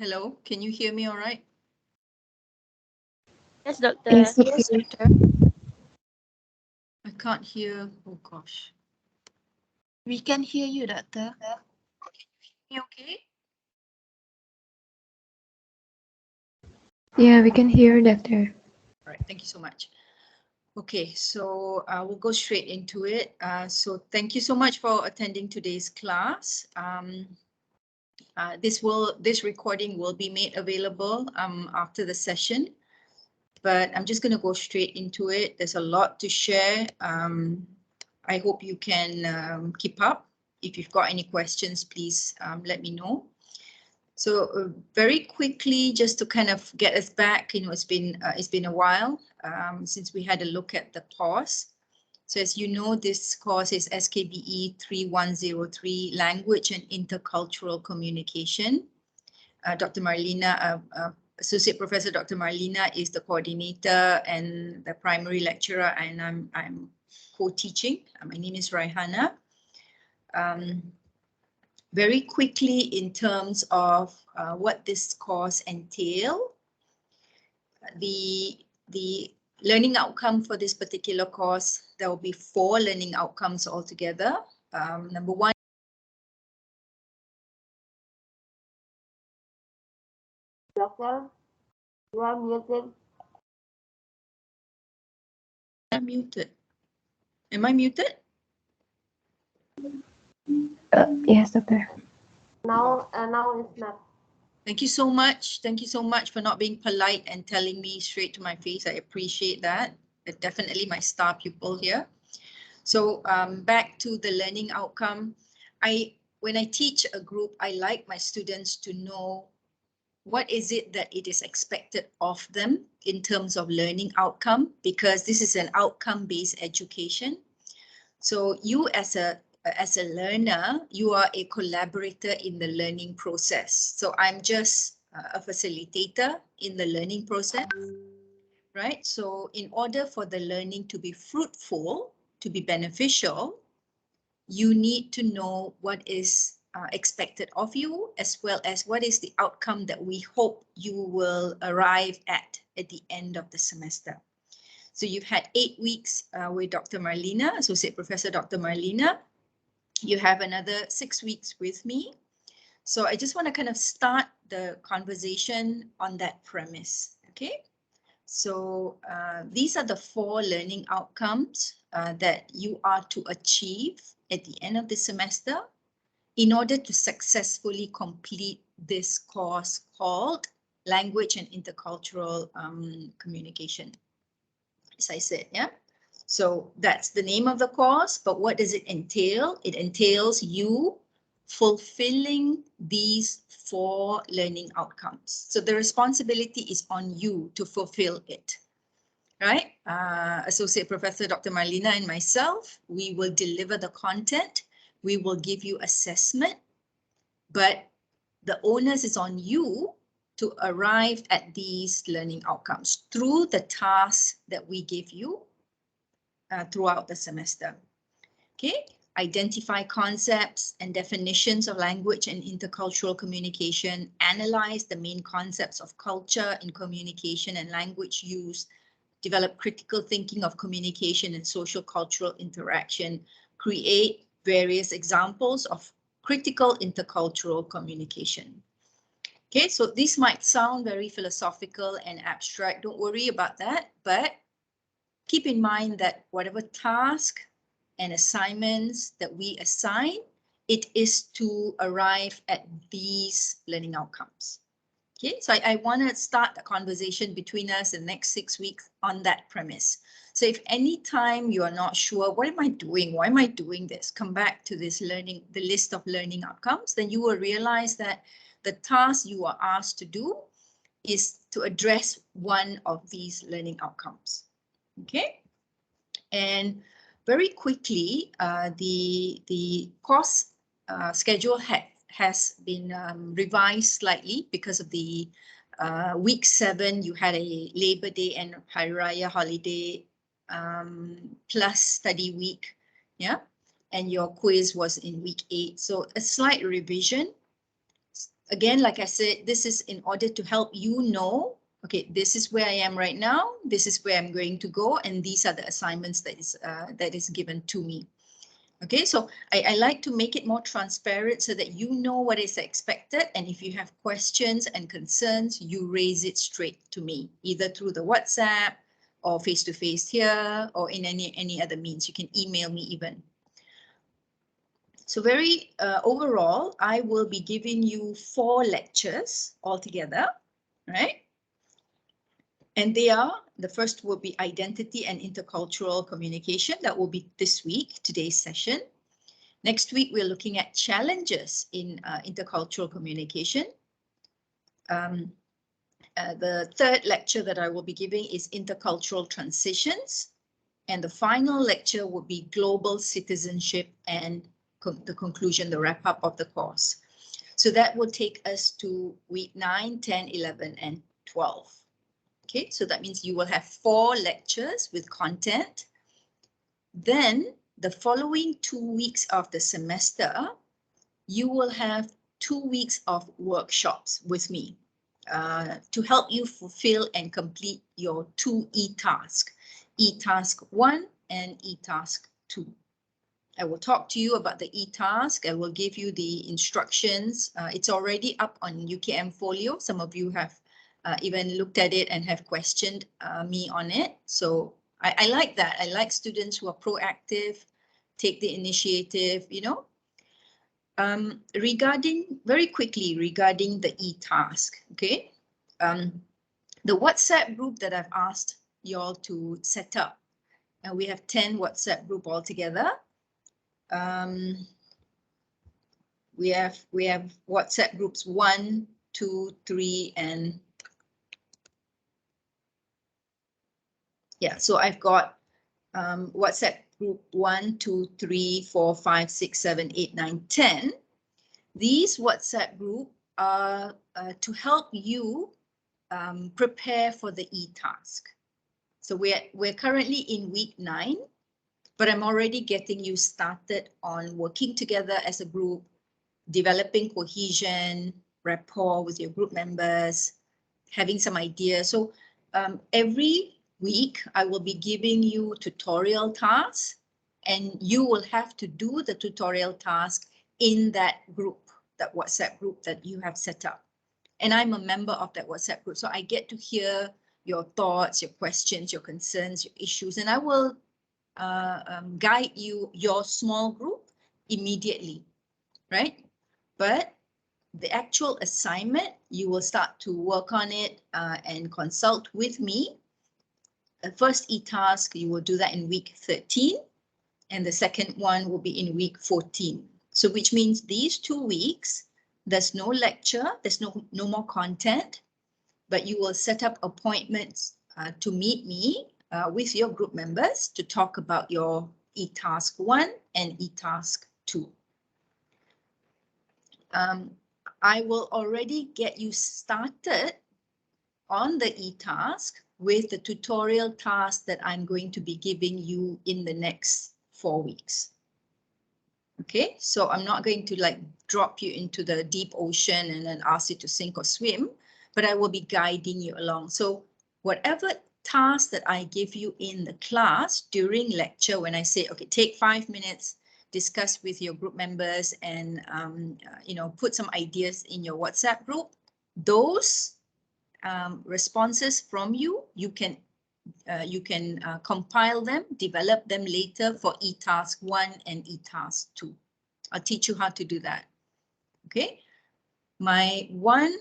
Hello, can you hear me all right? Yes, Doctor. Yes, Doctor. I can't hear. Oh gosh. We can hear you, Doctor. You okay? Yeah, we can hear you, Doctor. All right, thank you so much. Okay, so we'll go straight into it. So thank you so much for attending today's class. This recording will be made available after the session, but I'm just going to go straight into it. There's a lot to share. I hope you can keep up. If you've got any questions, please let me know. So very quickly, just to kind of get us back, it's been a while since we had a look at the course. So as you know, this course is SKBE 3103, Language and Intercultural Communication. Dr. Marlena, Associate Professor Dr. Marlena is the coordinator and the primary lecturer, and I'm co-teaching. My name is Raihana. Very quickly, in terms of what this course entails, the learning outcome for this particular course, there will be 4 learning outcomes altogether. Number 1. Doctor, you are muted. I'm muted. Am I muted? Yes, Doctor. Now it's not. Thank you so much. Thank you so much for not being polite and telling me straight to my face. I appreciate that. Definitely my star pupil here. So back to the learning outcome. When I teach a group, I like my students to know what is it that it is expected of them in terms of learning outcome, because this is an outcome-based education. So you as a learner, you are a collaborator in the learning process. So I'm just a facilitator in the learning process, right? So in order for the learning to be fruitful, to be beneficial, you need to know what is expected of you, as well as what is the outcome that we hope you will arrive at the end of the semester. So you've had 8 weeks with Dr. Marlena, Associate Professor Dr. Marlena. You have another 6 weeks with me. So I just want to kind of start the conversation on that premise, okay? So these are the 4 learning outcomes that you are to achieve at the end of the semester in order to successfully complete this course called Language and Intercultural Communication. As I said, yeah. So that's the name of the course, but what does it entail? It entails you fulfilling these 4 learning outcomes. So the responsibility is on you to fulfill it, right? Associate Professor Dr. Marlena and myself, we will deliver the content. We will give you assessment, but the onus is on you to arrive at these learning outcomes through the tasks that we give you throughout the semester. Okay, identify concepts and definitions of language and intercultural communication, analyze the main concepts of culture in communication and language use, develop critical thinking of communication and social cultural interaction, create various examples of critical intercultural communication. Okay, so this might sound very philosophical and abstract. Don't worry about that, but keep in mind that whatever task and assignments that we assign, it is to arrive at these learning outcomes. Okay, so I want to start the conversation between us in the next 6 weeks on that premise. So if any time you are not sure, what am I doing? Why am I doing this? Come back to this the list of learning outcomes, then you will realize that the task you are asked to do is to address one of these learning outcomes. Okay, and very quickly, the course schedule has been revised slightly because of the week 7. You had a Labor Day and Hari Raya holiday plus study week, yeah, and your quiz was in week 8. So a slight revision. again, like I said, this is in order to help you know, okay, this is where I am right now, this is where I'm going to go, and these are the assignments that is given to me. Okay, so I like to make it more transparent so that you know what is expected, and if you have questions and concerns, you raise it straight to me, either through the WhatsApp or face-to-face here, or in any other means. You can email me even. So very overall, I will be giving you 4 lectures altogether, right? And they are, the first will be identity and intercultural communication. That will be this week, today's session. Next week, we're looking at challenges in intercultural communication. The third lecture that I will be giving is intercultural transitions. And the final lecture will be global citizenship and the conclusion, the wrap up of the course. So that will take us to week 9, 10, 11, and 12. Okay, so that means you will have 4 lectures with content. Then the following 2 weeks of the semester, you will have 2 weeks of workshops with me to help you fulfill and complete your 2 e-tasks, e-task 1 and e-task 2. I will talk to you about the e-task. I will give you the instructions. It's already up on UKM Folio. Some of you have even looked at it and have questioned me on it. So I like that. I like students who are proactive, take the initiative, you know. Very quickly regarding the e-task, okay? The WhatsApp group that I've asked you all to set up, and we have 10 WhatsApp group altogether. We have WhatsApp groups 1, 2, 3, and yeah, so I've got WhatsApp group 1, 2, 3, 4, 5, 6, 7, 8, 9, 10. These WhatsApp group are to help you prepare for the e-task. So we're currently in week 9, but I'm already getting you started on working together as a group, developing cohesion, rapport with your group members, having some ideas. So every week I will be giving you tutorial tasks, and you will have to do the tutorial task in that group, that WhatsApp group that you have set up. And I'm a member of that WhatsApp group, so I get to hear your thoughts, your questions, your concerns, your issues, and I will guide you, your small group, immediately, right? But the actual assignment, you will start to work on it and consult with me. The first e-task, you will do that in week 13, and the second one will be in week 14. So which means these 2 weeks, there's no lecture, there's no more content, but you will set up appointments to meet me with your group members to talk about your e-task 1 and e-task 2. I will already get you started on the e-task with the tutorial task that I'm going to be giving you in the next 4 weeks. Okay, so I'm not going to like drop you into the deep ocean and then ask you to sink or swim, but I will be guiding you along. So whatever task that I give you in the class during lecture, when I say, okay, take 5 minutes, discuss with your group members and, you know, put some ideas in your WhatsApp group, those responses from you, you can compile them, develop them later for e-task 1 and e-task 2. I'll teach you how to do that. Okay. My one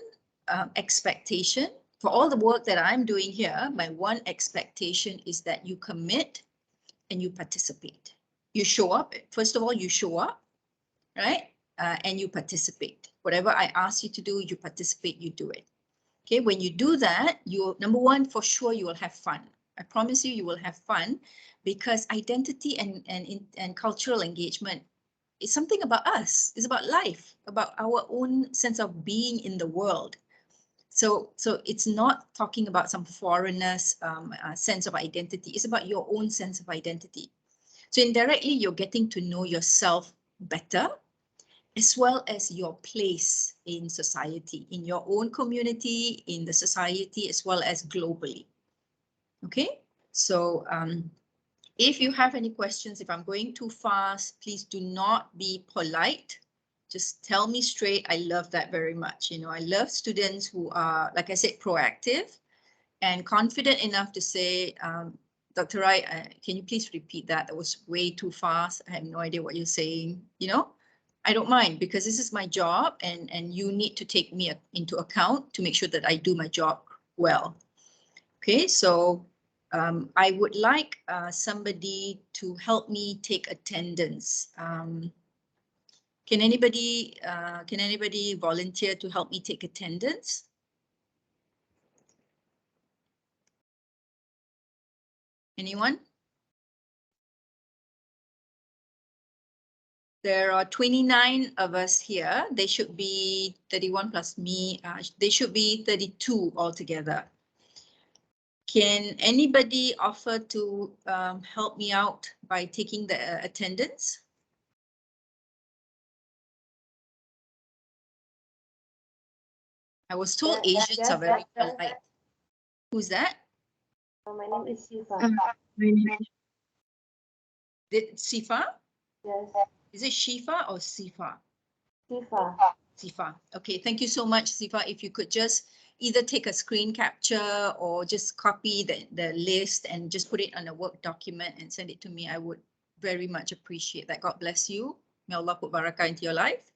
expectation for all the work that I'm doing here, my one expectation is that you commit and you participate. You show up. First of all, you show up, right? And you participate. Whatever I ask you to do, you participate, you do it. Okay, when you do that, you, number one, for sure, you will have fun. I promise you, you will have fun, because identity and cultural engagement is something about us. It's about life, about our own sense of being in the world. So it's not talking about some foreigner's sense of identity. It's about your own sense of identity. So indirectly, you're getting to know yourself better. as well as your place in society, in your own community, in the society, as well as globally. Okay, so if you have any questions, if I'm going too fast, please do not be polite. Just tell me straight. I love that very much. You know, I love students who are, like I said, proactive and confident enough to say, Dr. Rai, can you please repeat that? That was way too fast. I have no idea what you're saying. You know, I don't mind because this is my job and you need to take me into account to make sure that I do my job well. Okay, so I would like somebody to help me take attendance. Can anybody volunteer to help me take attendance? Anyone? There are 29 of us here. They should be 31 plus me. They should be 32 altogether. Can anybody offer to help me out by taking the attendance? I was told Asians are very polite. Who's that? My name is Shifa. Sifa? Yes, Is it Shifa or Sifa? Shifa. Sifa. Okay, thank you so much, Sifa. If you could just either take a screen capture or just copy the list and just put it on a Word document and send it to me, I would very much appreciate that. God bless you. May Allah put barakah into your life.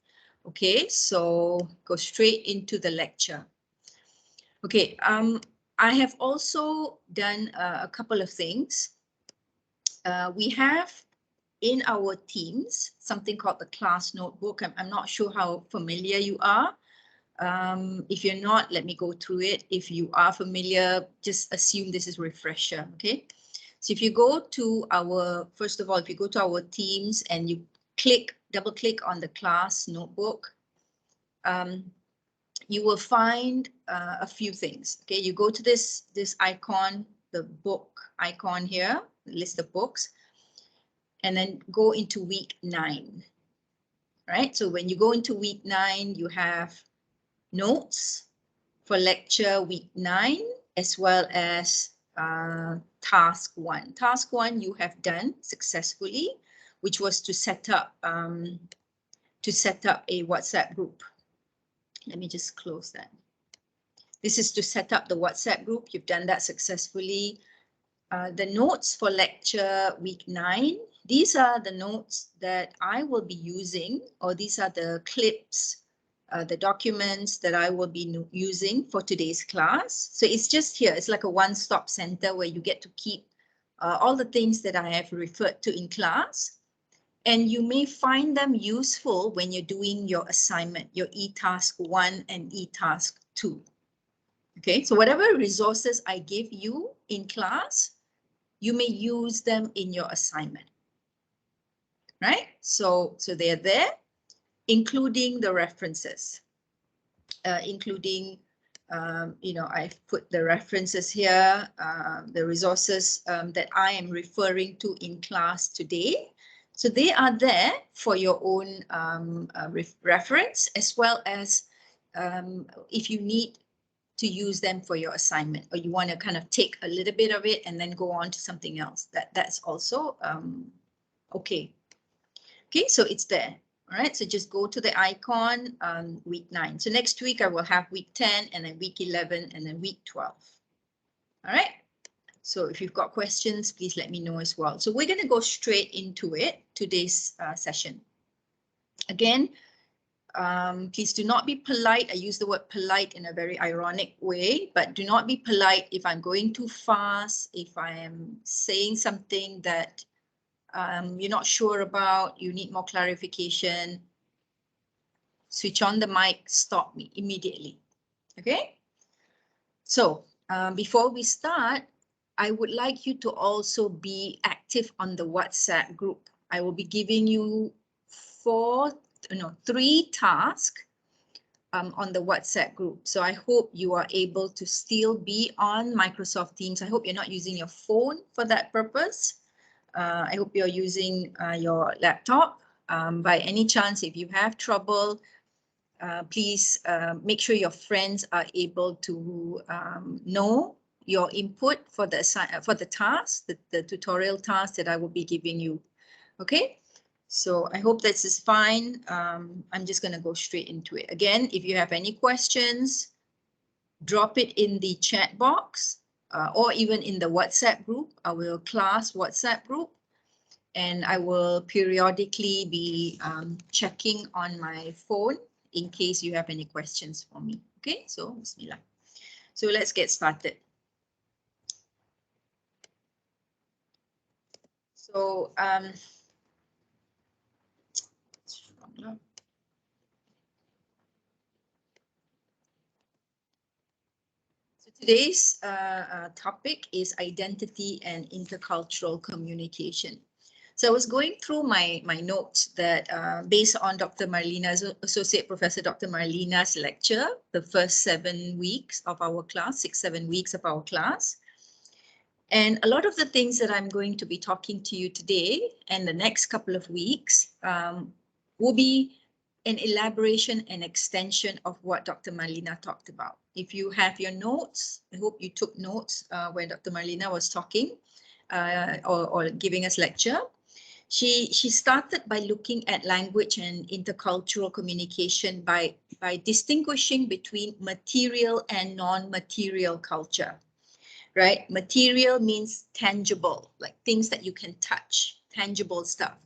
Okay, so go straight into the lecture. Okay, I have also done a couple of things. We have in our teams something called the class notebook. I'm not sure how familiar you are. If you're not, let me go through it. If you are familiar, just assume this is a refresher, okay? So if you go to our, first of all, if you go to our teams and you double click on the class notebook, you will find a few things, okay? You go to this icon, the book icon here, list of books, and then go into week 9, right? So when you go into week 9, you have notes for lecture week 9, as well as task 1. Task 1 you have done successfully, which was to set up a WhatsApp group. Let me just close that. This is to set up the WhatsApp group. You've done that successfully. The notes for lecture week 9, these are the notes that I will be using, or these are the clips, the documents that I will be using for today's class. So it's just here, it's like a one-stop center where you get to keep all the things that I have referred to in class. And you may find them useful when you're doing your assignment, your e-task 1 and e-task 2. Okay, so whatever resources I give you in class, you may use them in your assignment, right? So they're there, including the references, including, you know, I've put the references here, the resources that I am referring to in class today. So they are there for your own reference, as well as if you need to use them for your assignment, or you want to kind of take a little bit of it and then go on to something else. That's also okay. Okay, so it's there. All right, so just go to the icon week 9. So next week I will have week 10 and then week 11 and then week 12. All right, so if you've got questions, please let me know as well. So we're going to go straight into it, today's session. Again, please do not be polite. I use the word polite in a very ironic way, but do not be polite if I'm going too fast, if I am saying something that you're not sure about, you need more clarification. Switch on the mic, stop me immediately. Okay? So before we start, I would like you to also be active on the WhatsApp group. I will be giving you 3 tasks on the WhatsApp group. So I hope you are able to still be on Microsoft Teams. I hope you're not using your phone for that purpose. I hope you're using your laptop by any chance, if you have trouble, please make sure your friends are able to know your input for the task, the tutorial task that I will be giving you. Okay, so I hope this is fine. I'm just going to go straight into it. Again, if you have any questions, drop it in the chat box or even in the WhatsApp group, our class WhatsApp group. And I will periodically be checking on my phone in case you have any questions for me. Okay, so Bismillah. So let's get started. So today's topic is identity and intercultural communication. So I was going through my notes that based on Dr. Marlina's, Associate Professor Dr. Marlina's lecture, the first 7 weeks of our class, 6-7 weeks of our class. And a lot of the things that I'm going to be talking to you today and the next couple of weeks will be an elaboration and extension of what Dr. Marlina talked about. If you have your notes, I hope you took notes when Dr. Marlina was talking or giving us lecture. She started by looking at language and intercultural communication by distinguishing between material and non-material culture, right? Material means tangible, like things that you can touch, tangible stuff.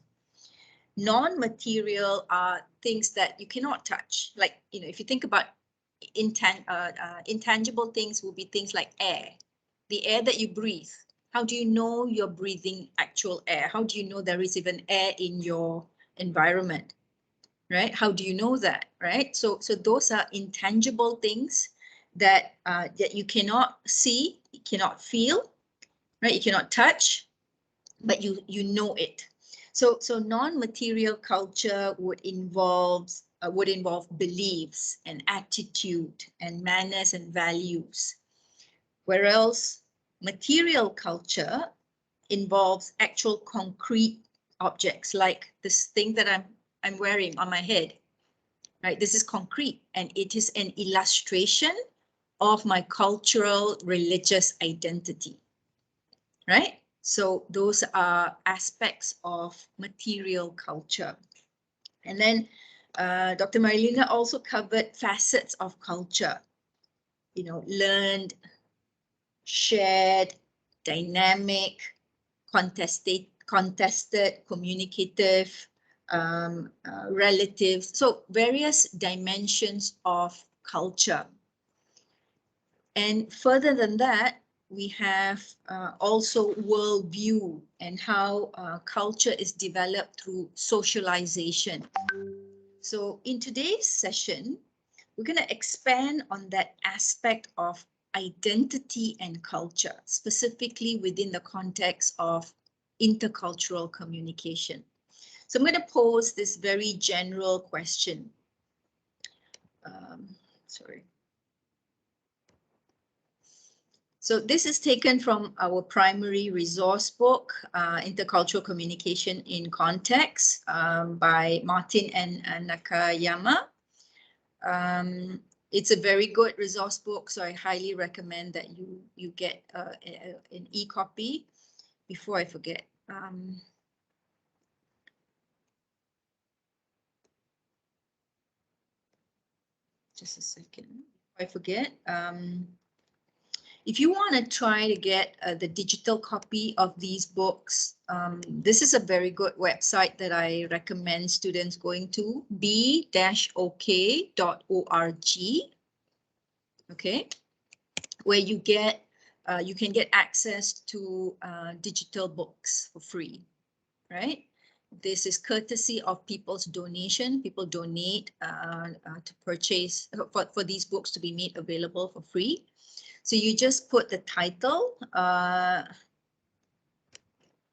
Non-material are things that you cannot touch. Like, you know, if you think about intangible things will be things like air, the air that you breathe. How do you know you're breathing actual air? How do you know there is even air in your environment, right? How do you know that, right? So those are intangible things that that you cannot see, you cannot feel, right? You cannot touch, but you know it. So non-material culture would involve beliefs and attitude and manners and values, whereas material culture involves actual concrete objects like this thing that I'm wearing on my head, right? This is concrete and it is an illustration of my cultural religious identity, right? So those are aspects of material culture. And then Dr. Marlina also covered facets of culture, you know, learned, shared, dynamic, contested, communicative, relative. So various dimensions of culture. And further than that, we have also worldview and how culture is developed through socialization. So in today's session, we're going to expand on that aspect of identity and culture, specifically within the context of intercultural communication. So I'm going to pose this very general question. So this is taken from our primary resource book, Intercultural Communication in Context, by Martin and Nakayama. It's a very good resource book, so I highly recommend that you get an e-copy. Before I forget, just a second, before I forget. If you want to try to get the digital copy of these books, this is a very good website that I recommend students going to, b-ok.org, okay, where you can get access to digital books for free, right? This is courtesy of people's donation. People donate to purchase for these books to be made available for free. So you just put the title.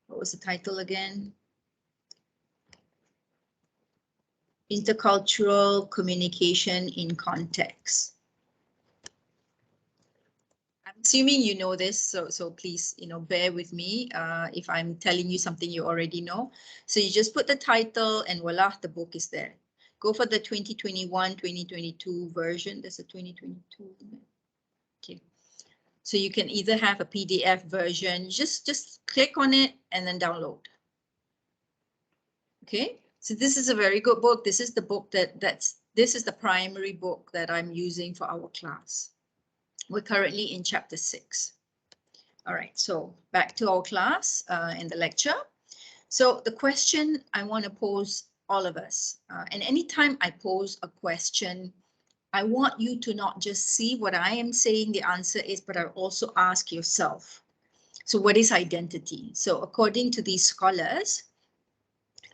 What was the title again? Intercultural Communication in Context. I'm assuming you know this, so please, bear with me if I'm telling you something you already know. So you just put the title and voila, the book is there. Go for the 2021-2022 version. There's a 2022. Okay. So you can either have a PDF version, just click on it and then download. Okay, so this is a very good book. This is the book this is the primary book that I'm using for our class. We're currently in chapter 6. All right, so back to our class and the lecture. So the question I want to pose all of us, and anytime I pose a question, I want you to not just see what I am saying the answer is, but I also ask yourself. So what is identity? So according to these scholars,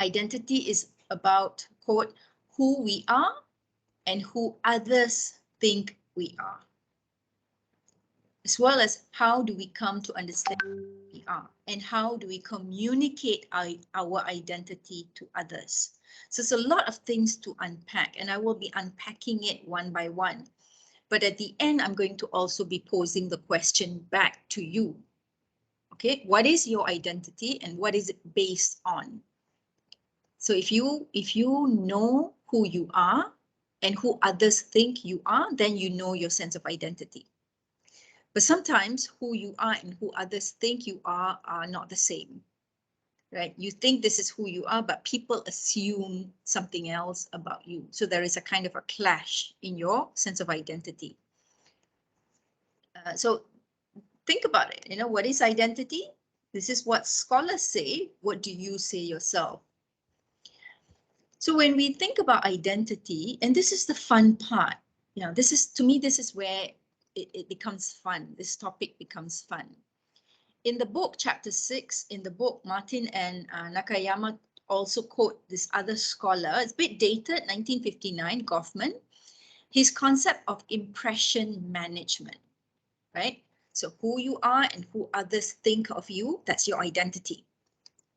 identity is about, quote, who we are and who others think we are, as well as how do we come to understand who we are and how do we communicate our identity to others. So it's a lot of things to unpack, and I will be unpacking it one by one. But at the end, I'm going to also be posing the question back to you. Okay, what is your identity and what is it based on? So if you know who you are and who others think you are, then you know your sense of identity. But sometimes who you are and who others think you are not the same, right? You think this is who you are, but people assume something else about you. So there is a kind of a clash in your sense of identity. So think about it. What is identity? This is what scholars say. What do you say yourself? So when we think about identity, and this is the fun part, to me, this is where it becomes fun. This topic becomes fun. In the book, chapter 6, in the book, Martin and Nakayama also quote this other scholar. It's a bit dated, 1959, Goffman. His concept of impression management, right? So who you are and who others think of you, that's your identity.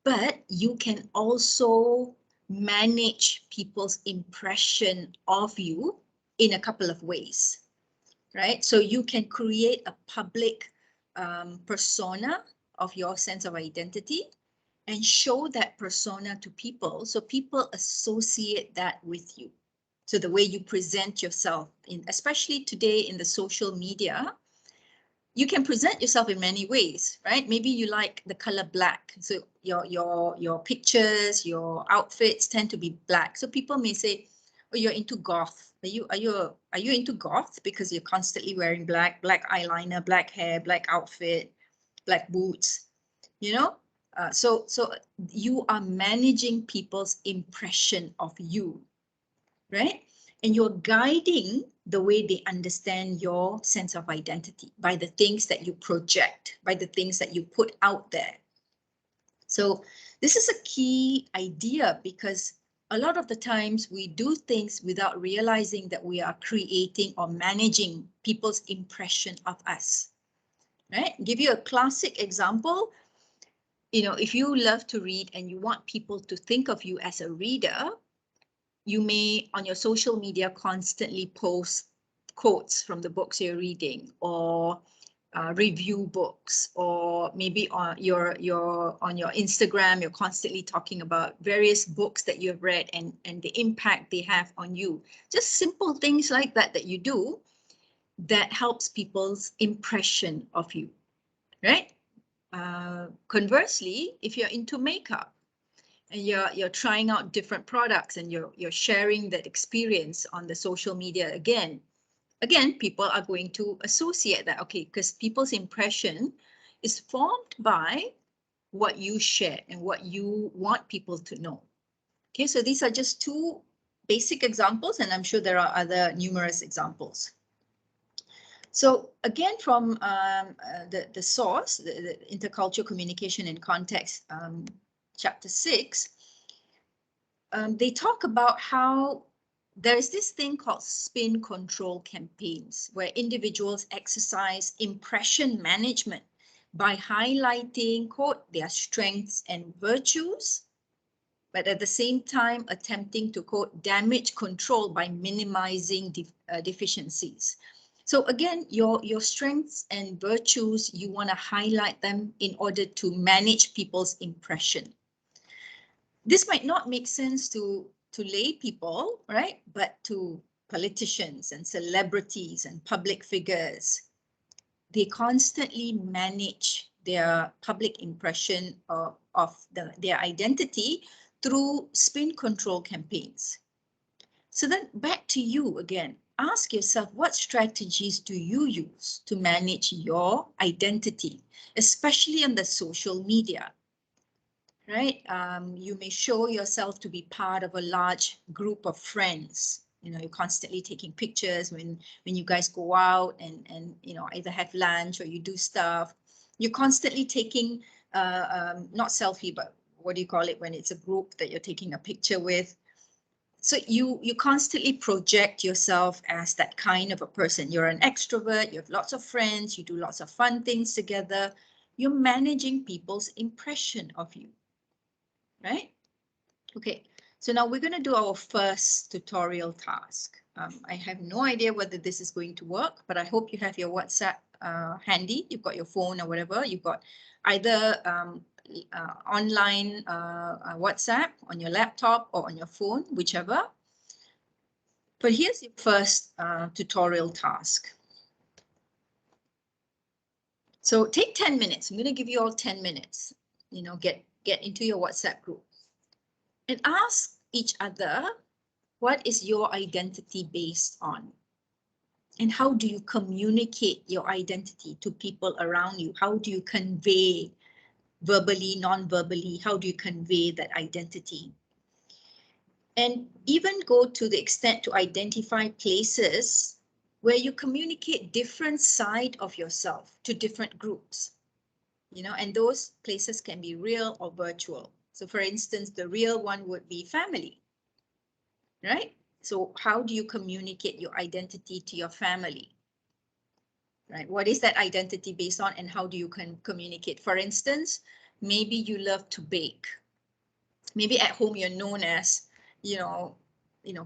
But you can also manage people's impression of you in a couple of ways, right? So you can create a public persona of your sense of identity and show that persona to people, so people associate that with you. So the way you present yourself, especially today in the social media, you can present yourself in many ways, right? Maybe you like the color black. So your pictures, your outfits tend to be black. So people may say, oh, you're into goth. Are you into goth because you're constantly wearing black eyeliner, black hair, black outfit, black boots, so you are managing people's impression of you, right? And you're guiding the way they understand your sense of identity by the things that you project, by the things that you put out there. So this is a key idea because a lot of the times we do things without realizing that we are creating or managing people's impression of us, right? Give you a classic example. If you love to read and you want people to think of you as a reader, you may on your social media constantly post quotes from the books you're reading, or review books, or maybe on your Instagram, you're constantly talking about various books that you have read and the impact they have on you. Just simple things like that you do that helps people's impression of you, right? Conversely, if you're into makeup, and you're trying out different products and you're sharing that experience on the social media, again, people are going to associate that, okay, because people's impression is formed by what you share and what you want people to know. Okay, so these are just two basic examples, and I'm sure there are other numerous examples. So again, from the source, the Intercultural Communication and Context, chapter 6, they talk about how there's this thing called spin control campaigns, where individuals exercise impression management by highlighting, quote, their strengths and virtues, but at the same time attempting to, quote, damage control by minimizing deficiencies. So again, your strengths and virtues, you want to highlight them in order to manage people's impression. This might not make sense to lay people, right? But to politicians and celebrities and public figures, they constantly manage their public impression of their identity through spin control campaigns. So then back to you again. Ask yourself, what strategies do you use to manage your identity, especially on the social media, right? You may show yourself to be part of a large group of friends. You know, you're constantly taking pictures when you guys go out and you know, either have lunch or you do stuff. You're constantly taking, not selfie, but what do you call it when it's a group that you're taking a picture with? So you constantly project yourself as that kind of a person. You're an extrovert, you have lots of friends, you do lots of fun things together. You're managing people's impression of you, right? Okay, so now we're going to do our first tutorial task. I have no idea whether this is going to work, but I hope you have your WhatsApp handy. You've got your phone or whatever. You've got either online WhatsApp on your laptop or on your phone, whichever. But here's your first tutorial task. So take 10 minutes. I'm going to give you all 10 minutes. You know, get into your WhatsApp group and ask each other, what is your identity based on? And how do you communicate your identity to people around you? How do you convey verbally, non-verbally? How do you convey that identity? And even go to the extent to identify places where you communicate different side of yourself to different groups. You know, and those places can be real or virtual. So for instance, the real one would be family, right? So how do you communicate your identity to your family? Right? What is that identity based on and how do you communicate? For instance, maybe you love to bake. Maybe at home you're known as, you know,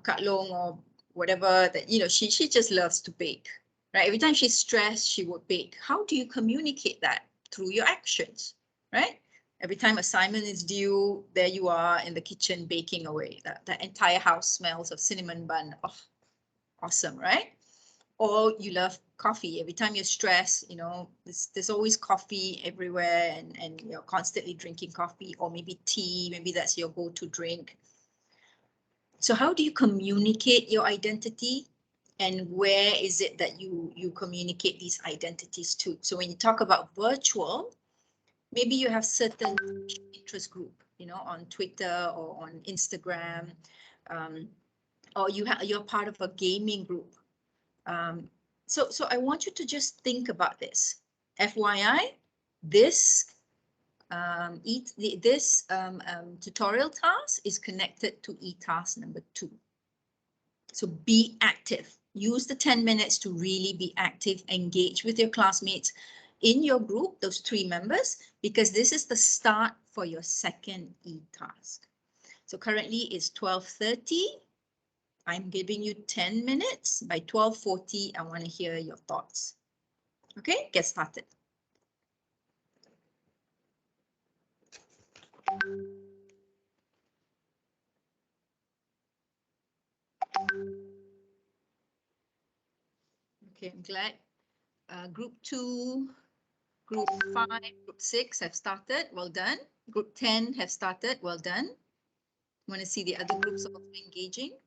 Kak Long or whatever that, you know, she just loves to bake, right? Every time she's stressed, she would bake. How do you communicate that? Through your actions, right? Every time assignment is due, there you are in the kitchen baking away. That entire house smells of cinnamon bun. Oh, awesome, right? Or you love coffee. Every time you're stressed, you know, there's always coffee everywhere and you're constantly drinking coffee, or maybe tea, maybe that's your go-to drink. So how do you communicate your identity? And where is it that you communicate these identities to? So when you talk about virtual, maybe you have certain interest group, you know, on Twitter or on Instagram, or you're part of a gaming group. So I want you to just think about this. FYI, this tutorial task is connected to e-task number 2. So be active. Use the 10 minutes to really be active, engage with your classmates in your group, those 3 members, because this is the start for your second e-task. So currently it's 12:30. I'm giving you 10 minutes. By 12:40, I want to hear your thoughts. Okay, get started. Okay, I'm glad. Group 2, Group 5, Group 6 have started. Well done. Group 10 have started. Well done. Want to see the other groups also engaging.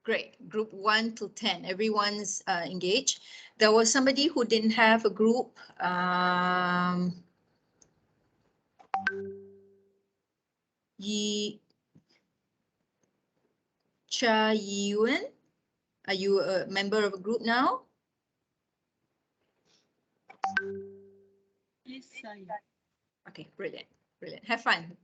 Great. Group 1 to 10. Everyone's engaged. There was somebody who didn't have a group. Cha Yuen. Are you a member of a group now? Yes, I. Okay, brilliant. Brilliant. Have fun.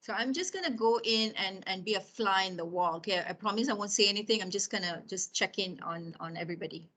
So I'm just gonna go in and be a fly in the wall. Okay, I promise I won't say anything. I'm just gonna check in on everybody.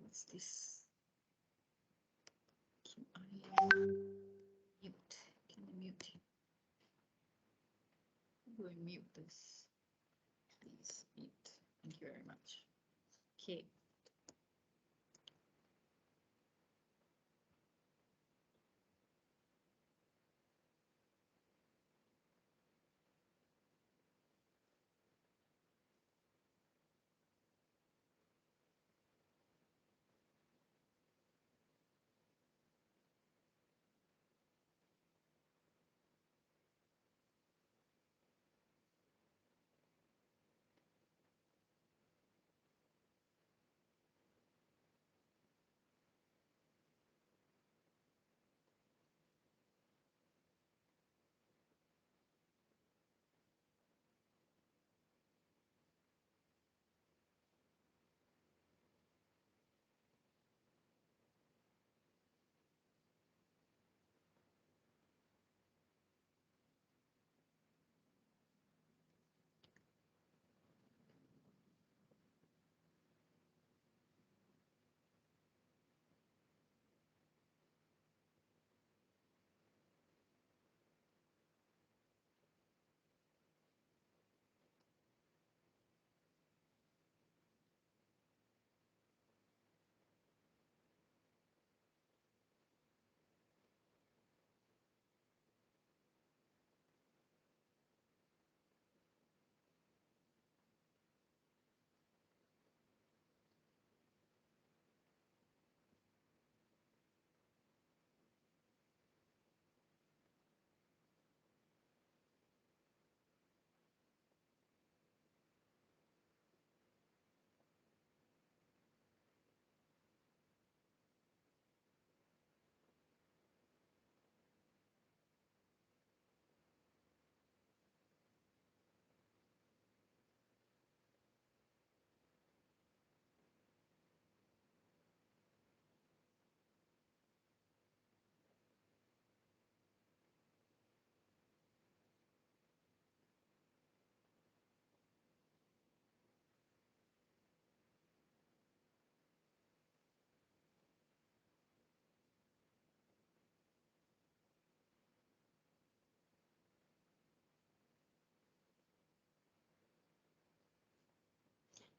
What's this? Can I mute? Can I mute? How do I mute this? Please mute. Thank you very much. Okay.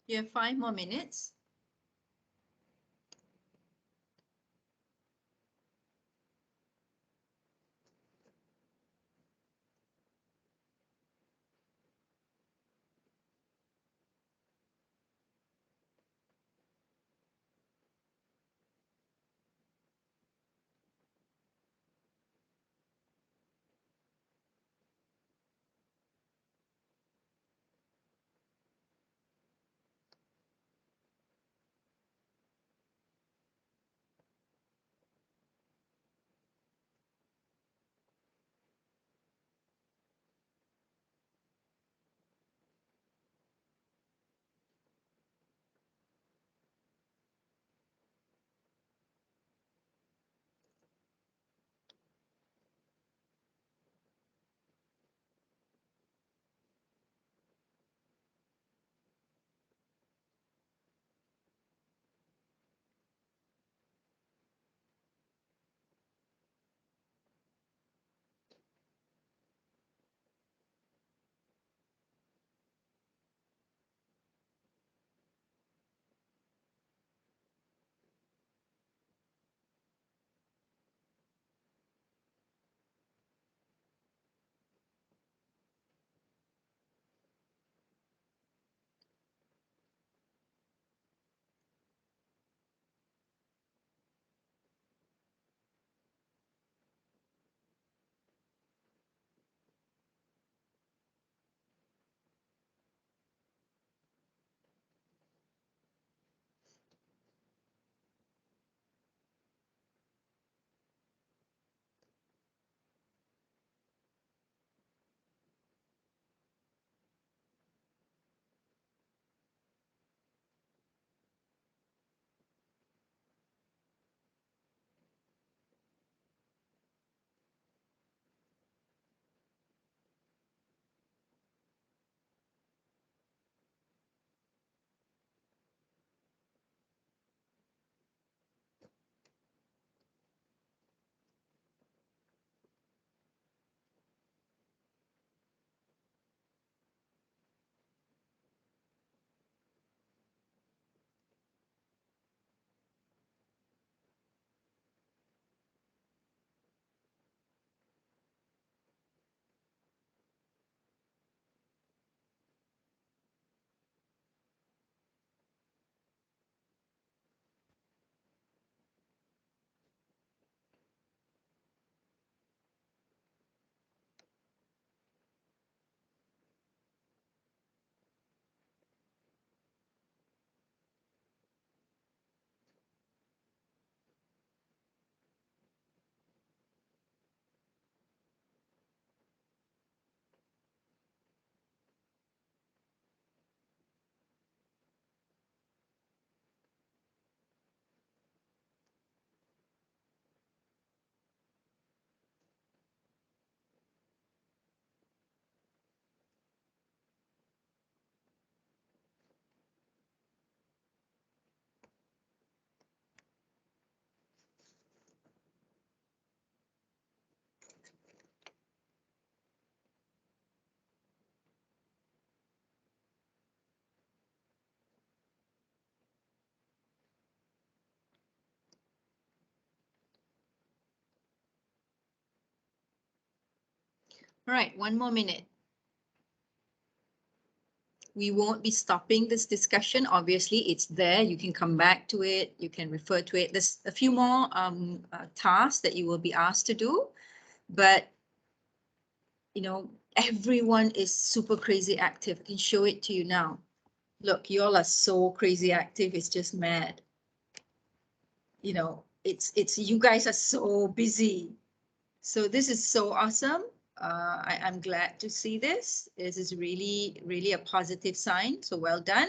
You have 5 more minutes. All right, one more minute. We won't be stopping this discussion. Obviously, it's there. You can come back to it. You can refer to it. There's a few more tasks that you will be asked to do, but you know, everyone is super crazy active. I can show it to you now. Look, you all are so crazy active. It's just mad. You know, it's you guys are so busy. So this is so awesome. I'm glad to see this. This is really, really a positive sign. So well done.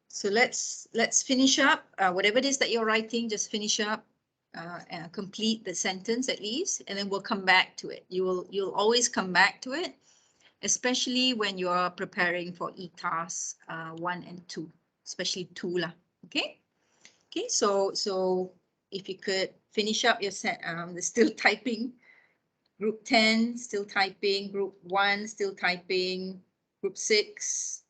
So let's finish up. Whatever it is that you're writing, just finish up, and complete the sentence at least, and then we'll come back to it. You'll always come back to it, especially when you are preparing for e-tasks 1 and 2, especially 2 lah. Okay. Okay. So if you could finish up your set, they're still typing. Group 10 still typing. Group 1 still typing. Group 6.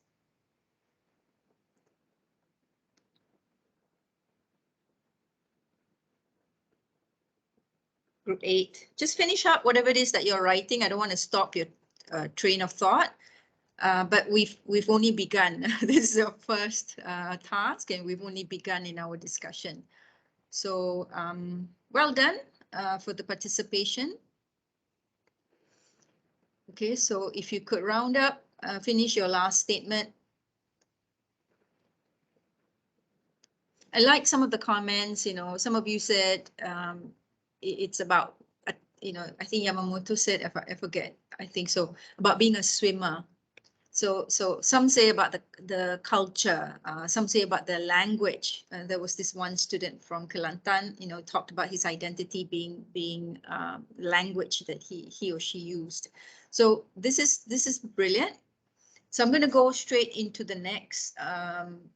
Group 8. Just finish up whatever it is that you're writing. I don't want to stop your train of thought, but we've only begun. This is our first task, and we've only begun in our discussion. So well done for the participation. Okay, so if you could round up, finish your last statement. I like some of the comments, you know, some of you said it's about, you know, I think Yamamoto said, I forget, I think so, about being a swimmer. So some say about the culture, some say about the language. There was this one student from Kelantan, you know, talked about his identity being language that he or she used. So this is brilliant. So I'm going to go straight into the next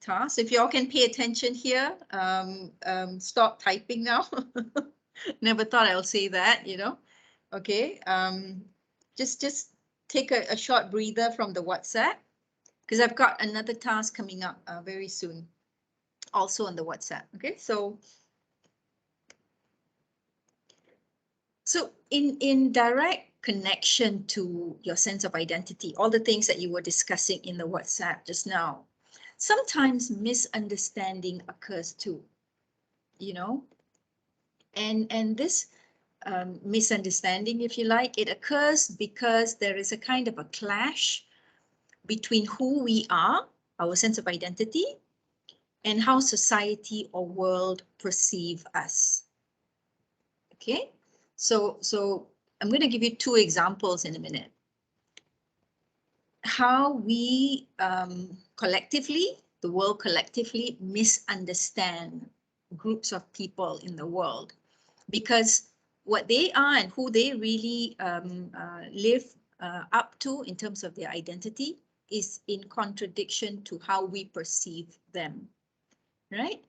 task. If y'all can pay attention here, stop typing now. Never thought I'll say that, you know. Okay, just take a short breather from the WhatsApp, because I've got another task coming up very soon, also on the WhatsApp. Okay, so in direct connection to your sense of identity, all the things that you were discussing in the WhatsApp just now, sometimes misunderstanding occurs too, you know, and this misunderstanding, if you like, it occurs because there is a kind of a clash between who we are, our sense of identity, and how society or world perceive us. Okay, so I'm going to give you 2 examples in a minute. How we collectively, the world collectively, misunderstand groups of people in the world, because what they are and who they really live up to in terms of their identity is in contradiction to how we perceive them, right?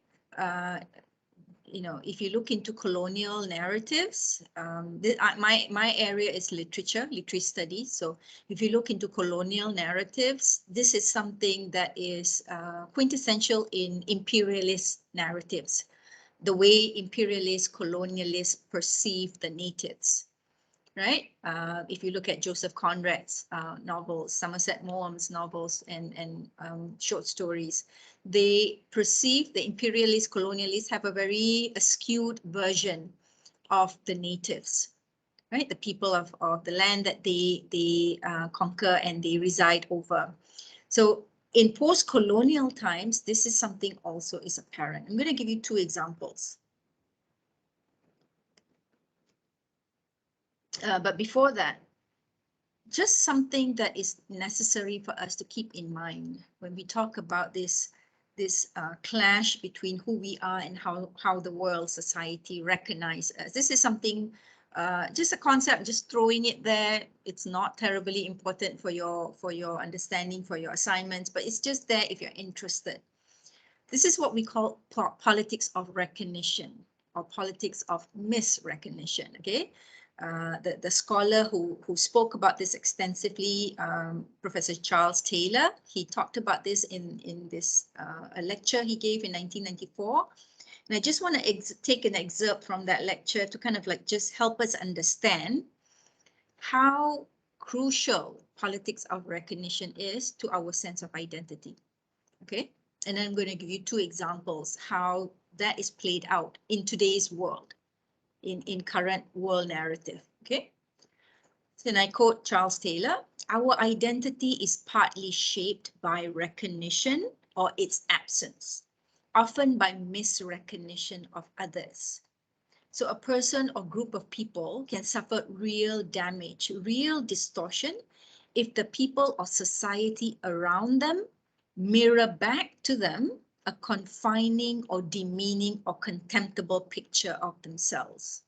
You know, if you look into colonial narratives, my area is literary studies. So if you look into colonial narratives, this is something that is quintessential in imperialist narratives, the way imperialists, colonialists perceive the natives, right? If you look at Joseph Conrad's novels, Somerset Maugham's novels and short stories, they perceive the imperialists, colonialists have a very skewed version of the natives, right? The people of the land that they conquer and they reside over. So in post-colonial times, this is something also is apparent. I'm going to give you 2 examples. But before that, just something that is necessary for us to keep in mind when we talk about this clash between who we are and how the world, society recognize us. This is something, just a concept, just throwing it there. It's not terribly important for your understanding, for your assignments, but it's just there if you're interested. This is what we call politics of recognition or politics of misrecognition. Okay. The scholar who spoke about this extensively, Professor Charles Taylor, he talked about this in this a lecture he gave in 1994. And I just want to take an excerpt from that lecture to kind of like just help us understand how crucial politics of recognition is to our sense of identity. Okay, and then I'm going to give you two examples how that is played out in today's world, in current world narrative. Okay, so then I quote Charles Taylor: "Our identity is partly shaped by recognition or its absence, often by misrecognition of others. So a person or group of people can suffer real damage, real distortion, if the people or society around them mirror back to them a confining or demeaning or contemptible picture of themselves."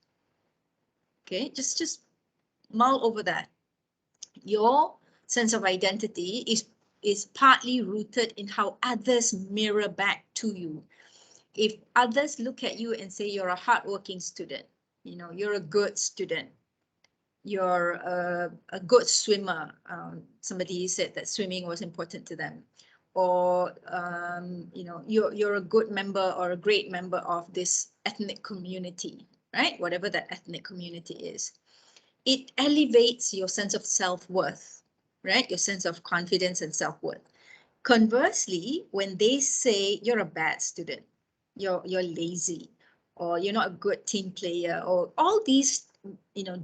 Okay, just mull over that. Your sense of identity is partly rooted in how others mirror back to you. If others look at you and say you're a hardworking student, you're a good student, you're a good swimmer. Somebody said that swimming was important to them, or you're a good member or a great member of this ethnic community, right? Whatever that ethnic community is, it elevates your sense of self-worth, right? Your sense of confidence and self-worth. Conversely, when they say you're a bad student, you're lazy, or you're not a good team player, or all these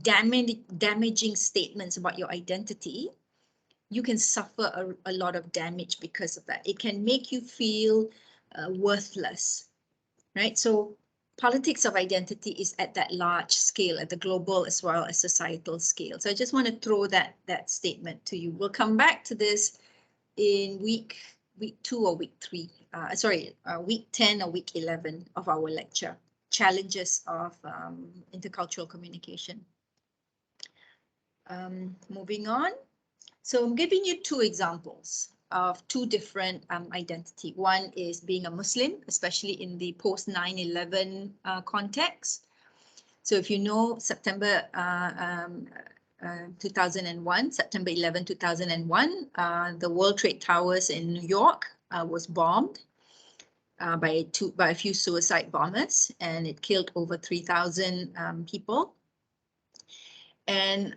damaging statements about your identity, you can suffer a lot of damage because of that. It can make you feel worthless, right? So politics of identity is at that large scale, at the global as well as societal scale. So I just want to throw that statement to you. We'll come back to this in week 2 or week 3, week 10 or week 11 of our lecture, challenges of intercultural communication. Moving on. So I'm giving you two examples of two different identity. One is being a Muslim, especially in the post 9/11 context. So if you know September 2001, September 11, 2001, the World Trade Towers in New York was bombed by a few suicide bombers, and it killed over 3,000 people. And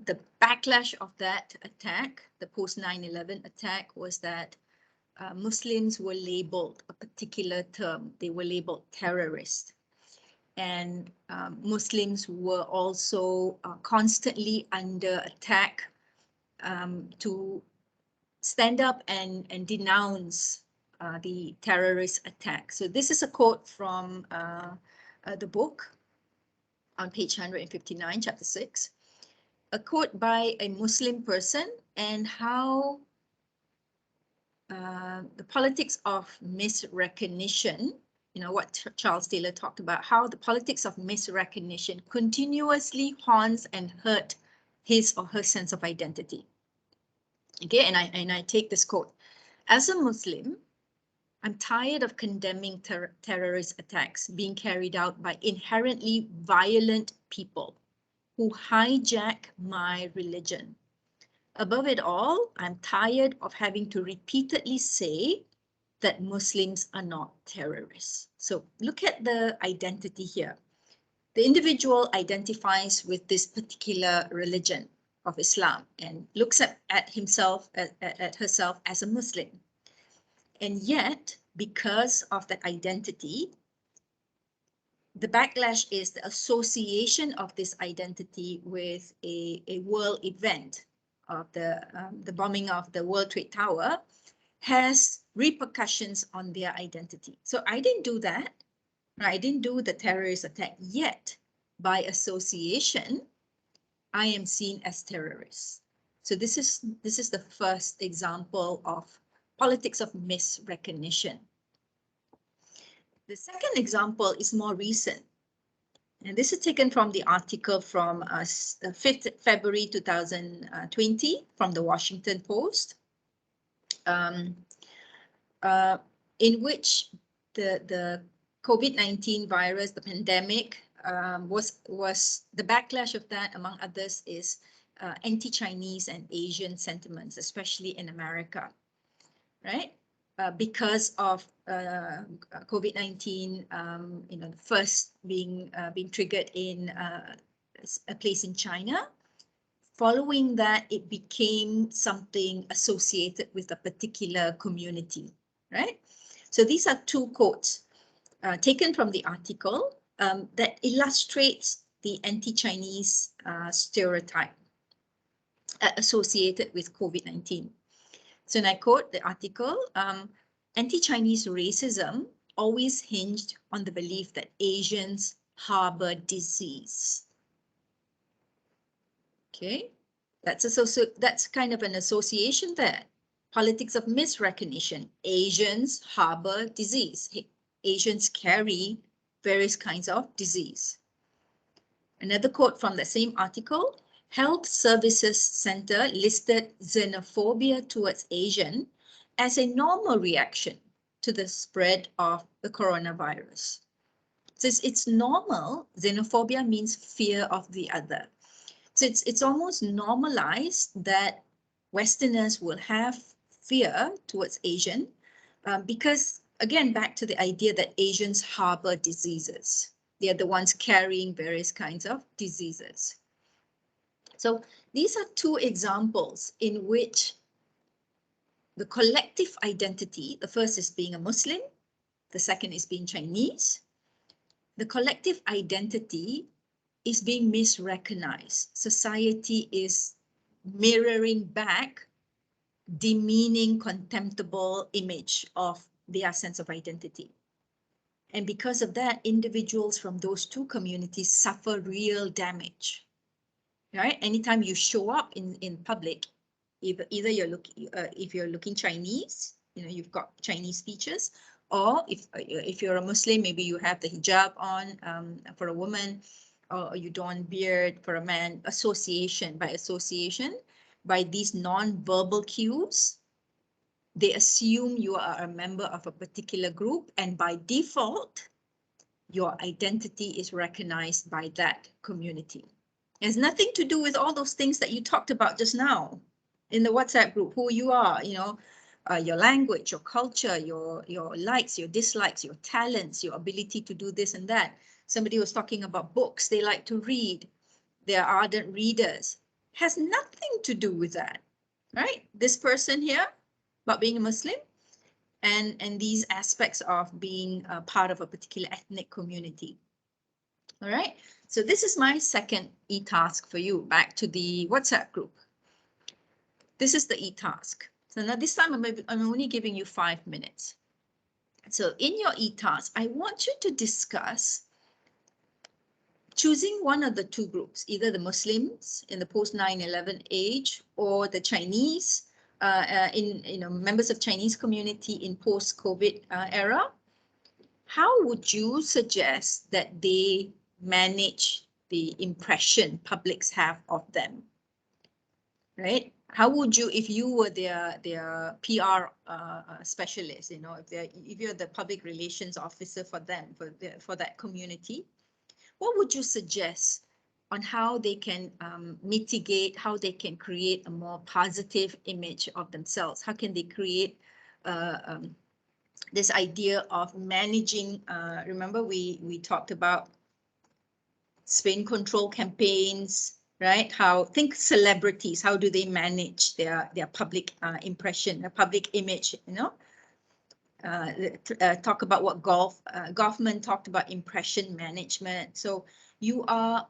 the backlash of that attack, the post 9/11 attack, was that Muslims were labeled a particular term. They were labeled terrorist. And Muslims were also constantly under attack to stand up and denounce the terrorist attack. So this is a quote from the book on page 159, chapter 6. A quote by a Muslim person, and how the politics of misrecognition, what Charles Taylor talked about, how the politics of misrecognition continuously haunts and hurt his or her sense of identity. Okay, and I take this quote: "As a Muslim, I'm tired of condemning terrorist attacks being carried out by inherently violent people who hijack my religion. Above it all, I'm tired of having to repeatedly say that Muslims are not terrorists." So look at the identity here. The individual identifies with this particular religion of Islam and looks at himself, at herself as a Muslim. And yet, because of that identity, the backlash is the association of this identity with a world event of the bombing of the World Trade Tower has repercussions on their identity. So I didn't do that. I didn't do the terrorist attack, yet by association, I am seen as terrorist. So this is the first example of politics of misrecognition. The second example is more recent. And this is taken from the article from 5th February 2020 from the Washington Post, in which the COVID-19 virus, the pandemic, was the backlash of that, among others, is anti-Chinese and Asian sentiments, especially in America, right? because of COVID-19, first being triggered in a place in China. Following that, it became something associated with a particular community, right? So these are two quotes taken from the article that illustrates the anti-Chinese stereotype associated with COVID-19. So, and I quote the article, anti-Chinese racism always hinged on the belief that Asians harbor disease. Okay, that's kind of an association there. Politics of misrecognition. Asians harbor disease. Asians carry various kinds of disease. Another quote from the same article, Health Services Center listed xenophobia towards Asian as a normal reaction to the spread of the coronavirus. So it's normal. Xenophobia means fear of the other. So it's almost normalized that Westerners will have fear towards Asian because, again, back to the idea that Asians harbor diseases. They are the ones carrying various kinds of diseases. So these are two examples in which the collective identity, the first is being a Muslim, the second is being Chinese. The collective identity is being misrecognized. Society is mirroring back demeaning, contemptible image of their sense of identity. And because of that, individuals from those two communities suffer real damage. Right? Anytime you show up in public, either if you're looking Chinese, you've got Chinese features, or if you're a Muslim, maybe you have the hijab on for a woman, or you don't beard for a man. By these non-verbal cues, they assume you are a member of a particular group, and by default, your identity is recognized by that community. It has nothing to do with all those things that you talked about just now in the WhatsApp group, who you are, your language, your culture, your likes, your dislikes, your talents, your ability to do this and that. Somebody was talking about books they like to read. They are ardent readers. Has nothing to do with that, right? This person here about being a Muslim and these aspects of being a part of a particular ethnic community. All right, so this is my second e-task for you, back to the WhatsApp group. This is the e-task. So now this time I'm only giving you 5 minutes. So in your e-task, I want you to discuss choosing one of the two groups, either the Muslims in the post 9/11 age or the Chinese, members of Chinese community in post-COVID era. How would you suggest that they manage the impression publics have of them, right? How would you, if you were their PR specialist, if you're the public relations officer for them, for that community, what would you suggest on how they can mitigate, how they can create a more positive image of themselves? How can they create this idea of managing, remember we talked about spin control campaigns, right? Think celebrities, how do they manage their public impression, their public image, talk about what Goffman talked about impression management. So you are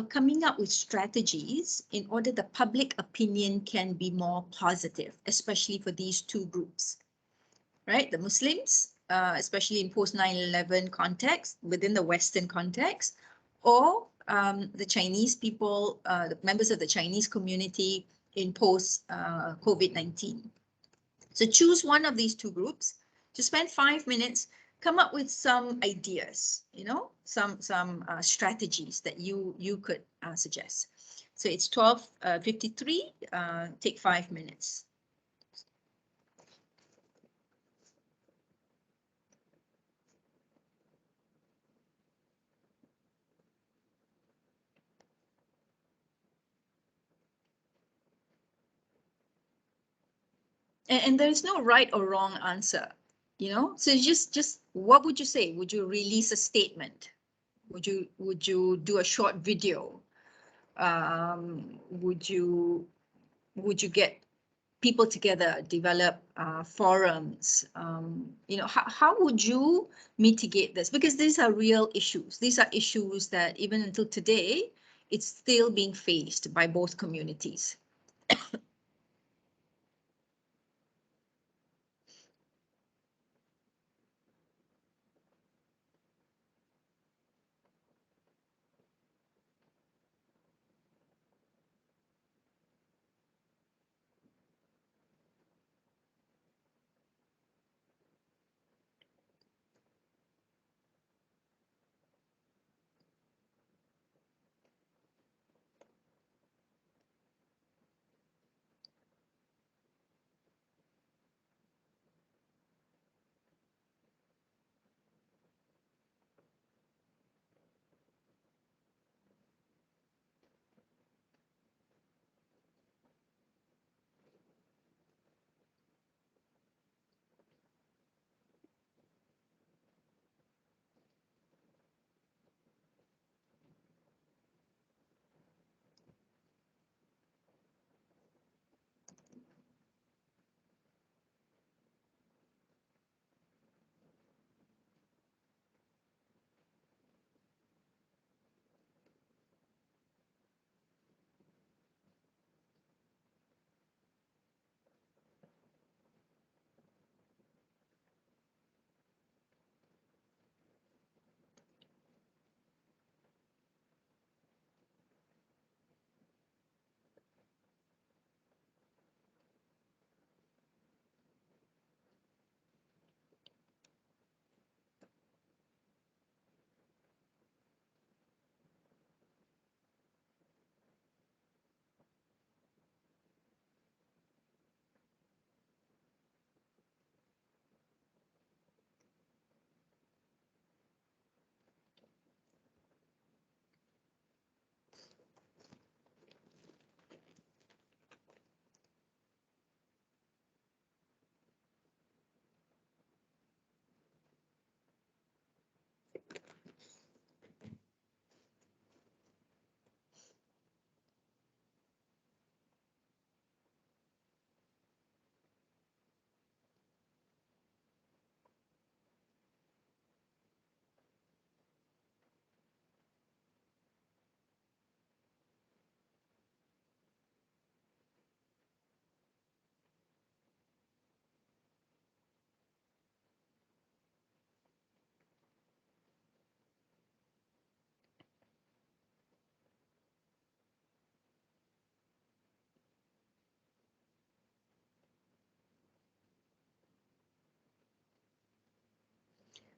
coming up with strategies in order the public opinion can be more positive, especially for these two groups, right? The Muslims, especially in post 9/11 context, within the Western context, or the Chinese people, the members of the Chinese community in post COVID-19. So choose one of these two groups to spend 5 minutes, come up with some ideas, some strategies that you could suggest. So it's 12:53, take 5 minutes. And there is no right or wrong answer, you know. So just what would you say? Would you release a statement? Would you do a short video? Would you get people together, develop forums? You know, how would you mitigate this? Because these are real issues. These are issues that even until today, it's still being faced by both communities.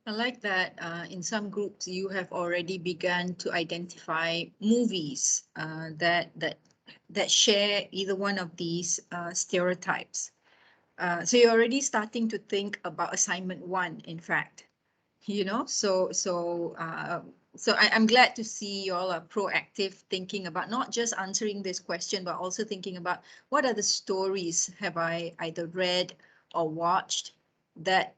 I like that in some groups you have already begun to identify movies that share either one of these stereotypes. So you're already starting to think about assignment one, in fact, you know. So I'm glad to see you all are proactive, thinking about not just answering this question, but also thinking about what other stories have I either read or watched that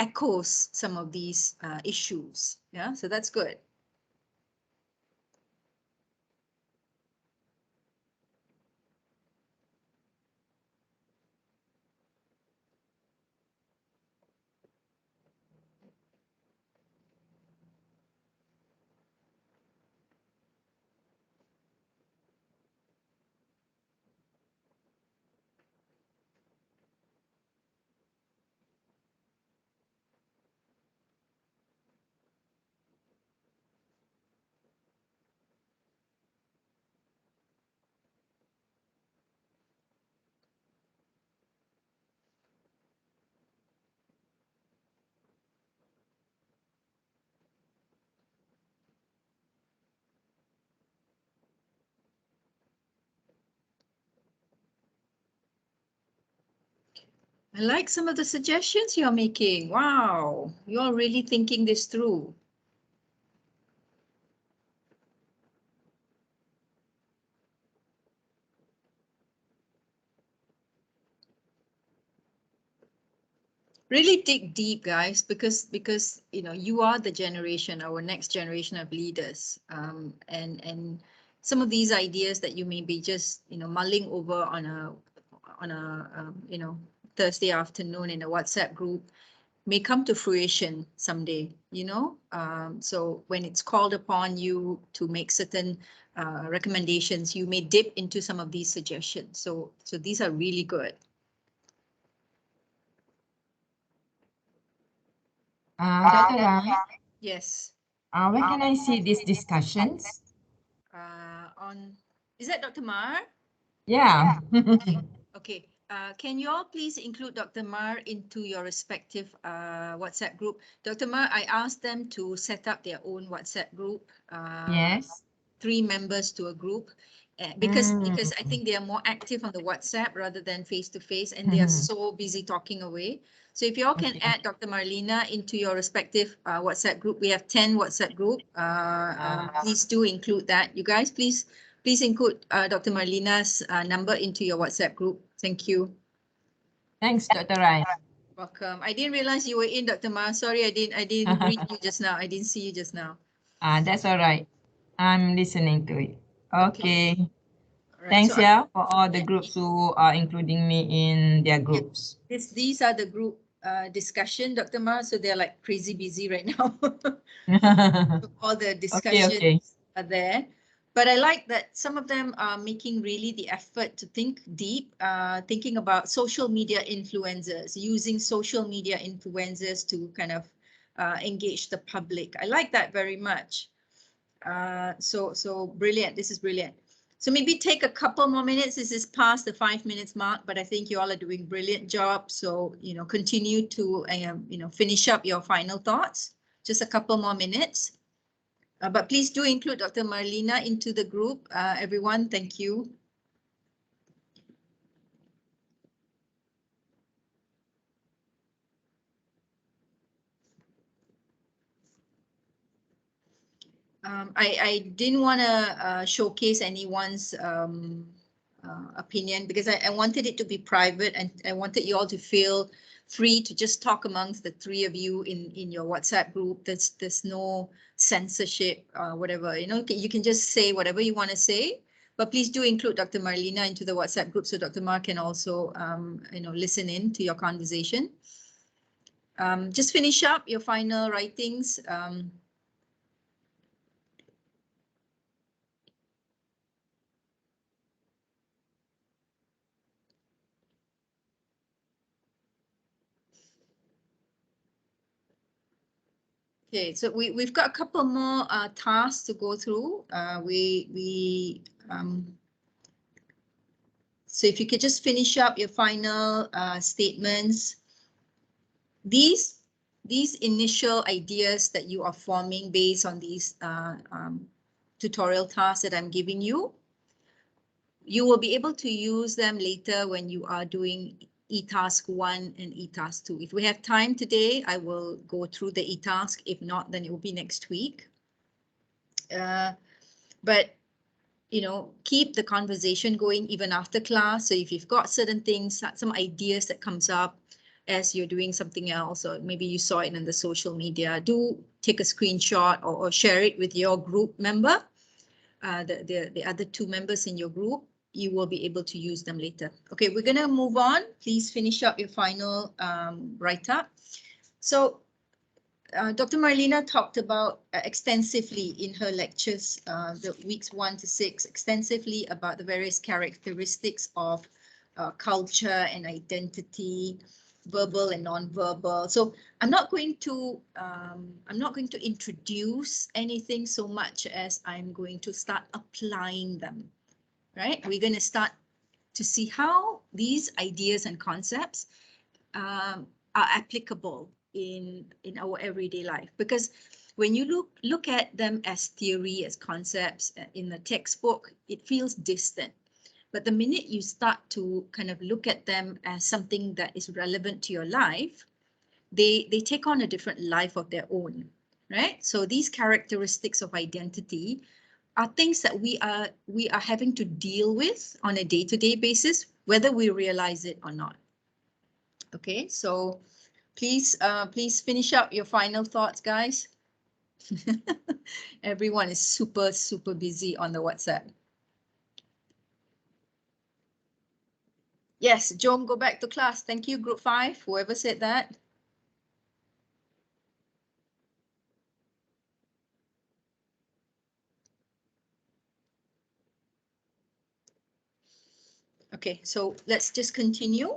echoes some of these issues. Yeah, so that's good. I like some of the suggestions you're making. Wow, you're really thinking this through. Really dig deep, guys, because you know you are the generation, our next generation of leaders, and some of these ideas that you may be just mulling over on a Thursday afternoon in a WhatsApp group may come to fruition someday. So when it's called upon you to make certain recommendations, you may dip into some of these suggestions. So these are really good. Dr. Rai, Yes. where can I see these discussions? Is that Dr. Mar? Yeah. Okay. Can you all please include Dr. Mar into your respective WhatsApp group? Dr. Mar, I asked them to set up their own WhatsApp group. Yes. 3 members to a group. Because I think they are more active on the WhatsApp rather than face to face, and they are so busy talking away. So if you all can add Dr. Marlena into your respective WhatsApp group, we have 10 WhatsApp group. Please do include that. You guys, please include Dr. Marlena's number into your WhatsApp group. Thank you. Thanks, Dr. Rai. Welcome. I didn't realize you were in, Dr. Ma. Sorry, I didn't greet you just now. I didn't see you just now. That's all right. I'm listening to it. Okay. Right, Thanks, so yeah, for all the groups who are including me in their groups. these are the group discussion, Dr. Ma. So they're like crazy busy right now. All the discussions are there. But I like that some of them are making really the effort to think deep, thinking about social media influencers, using social media influencers to kind of engage the public. I like that very much. So brilliant. This is brilliant. So maybe take a couple more minutes. This is past the 5 minutes mark, but I think you all are doing brilliant job. So, continue to, finish up your final thoughts. Just a couple more minutes. But please do include Dr. Marlena into the group. Everyone, thank you. I didn't want to showcase anyone's opinion because I wanted it to be private, and I wanted you all to feel free to just talk amongst the 3 of you in your WhatsApp group. There's no censorship, whatever, you can just say whatever you want to say, but please do include Dr. Marlena into the WhatsApp group so Dr. Mar can also, listen in to your conversation. Just finish up your final writings. Okay, so we've got a couple more tasks to go through. So if you could just finish up your final statements. These initial ideas that you are forming based on these tutorial tasks that I'm giving you, you will be able to use them later when you are doing e-task 1 and e-task 2. If we have time today, I will go through the e-task. If not, then it will be next week. But keep the conversation going even after class. So if you've got certain things, some ideas that comes up as you're doing something else, or maybe you saw it in the social media, do take a screenshot or share it with your group member, the other 2 members in your group. You will be able to use them later. Okay, we're going to move on. Please finish up your final write-up. So Dr. Marlena talked about extensively in her lectures, the weeks 1 to 6, extensively about the various characteristics of culture and identity, verbal and non-verbal. So I'm not going to introduce anything so much as I'm going to start applying them. Right? We're going to start to see how these ideas and concepts are applicable in our everyday life, because when you look at them as theory, as concepts in the textbook, it feels distant. But the minute you start to kind of look at them as something that is relevant to your life, they take on a different life of their own, right? So these characteristics of identity are things that we are having to deal with on a day-to-day basis, whether we realize it or not. Okay, so Please finish up your final thoughts, guys. Everyone is super busy on the WhatsApp. Yes, Jom, go back to class. Thank you, group 5, whoever said that. Okay, so let's just continue.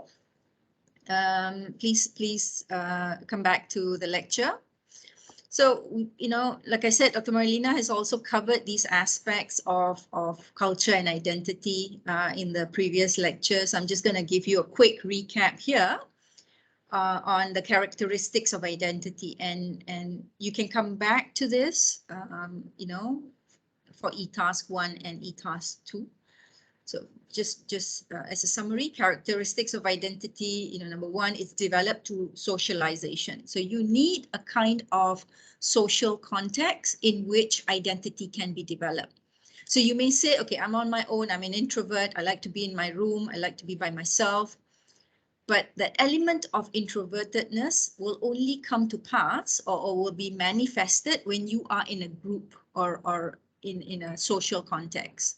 Please come back to the lecture. So, you know, like I said, Dr. Marilina has also covered these aspects of culture and identity in the previous lectures. I'm just going to give you a quick recap here on the characteristics of identity, and you can come back to this, you know, for e-task 1 and e-task 2. So just as a summary, characteristics of identity, you know, number 1, it's developed through socialization. So you need a kind of social context in which identity can be developed. So you may say, okay, I'm on my own, I'm an introvert, I like to be in my room, I like to be by myself. But that element of introvertedness will only come to pass or will be manifested when you are in a group or in a social context.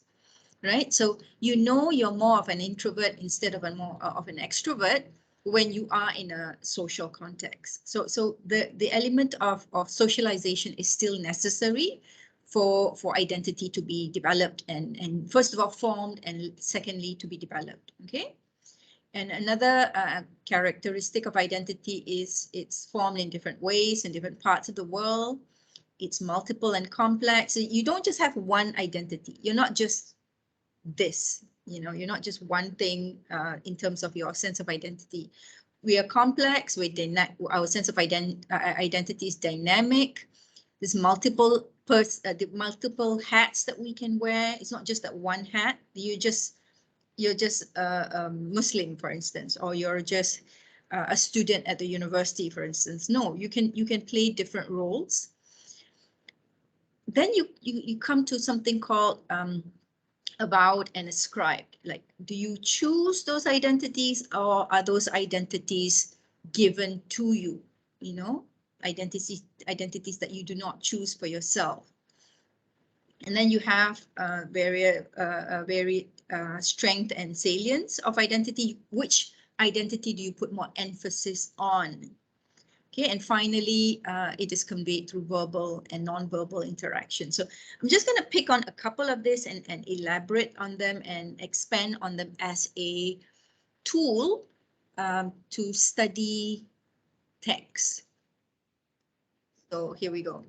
Right, so you know you're more of an introvert instead of more of an extrovert when you are in a social context. So the element of socialization is still necessary for identity to be developed and first of all formed and secondly to be developed. Okay, and another characteristic of identity is it's formed in different ways in different parts of the world. It's multiple and complex. You don't just have one identity. You're not just this, you know, you're not just one thing in terms of your sense of identity. We are complex, our sense of identity is dynamic. There's multiple hats that we can wear. It's not just that one hat. You're just Muslim, for instance, or you're just a student at the university, for instance. No, you can play different roles. Then you come to something called about and ascribed. Like, do you choose those identities or are those identities given to you? You know, identities that you do not choose for yourself. And then you have varied strength and salience of identity. Which identity do you put more emphasis on? Okay, and finally, it is conveyed through verbal and non-verbal interaction. So I'm just going to pick on a couple of this and elaborate on them and expand on them as a tool to study text. So here we go.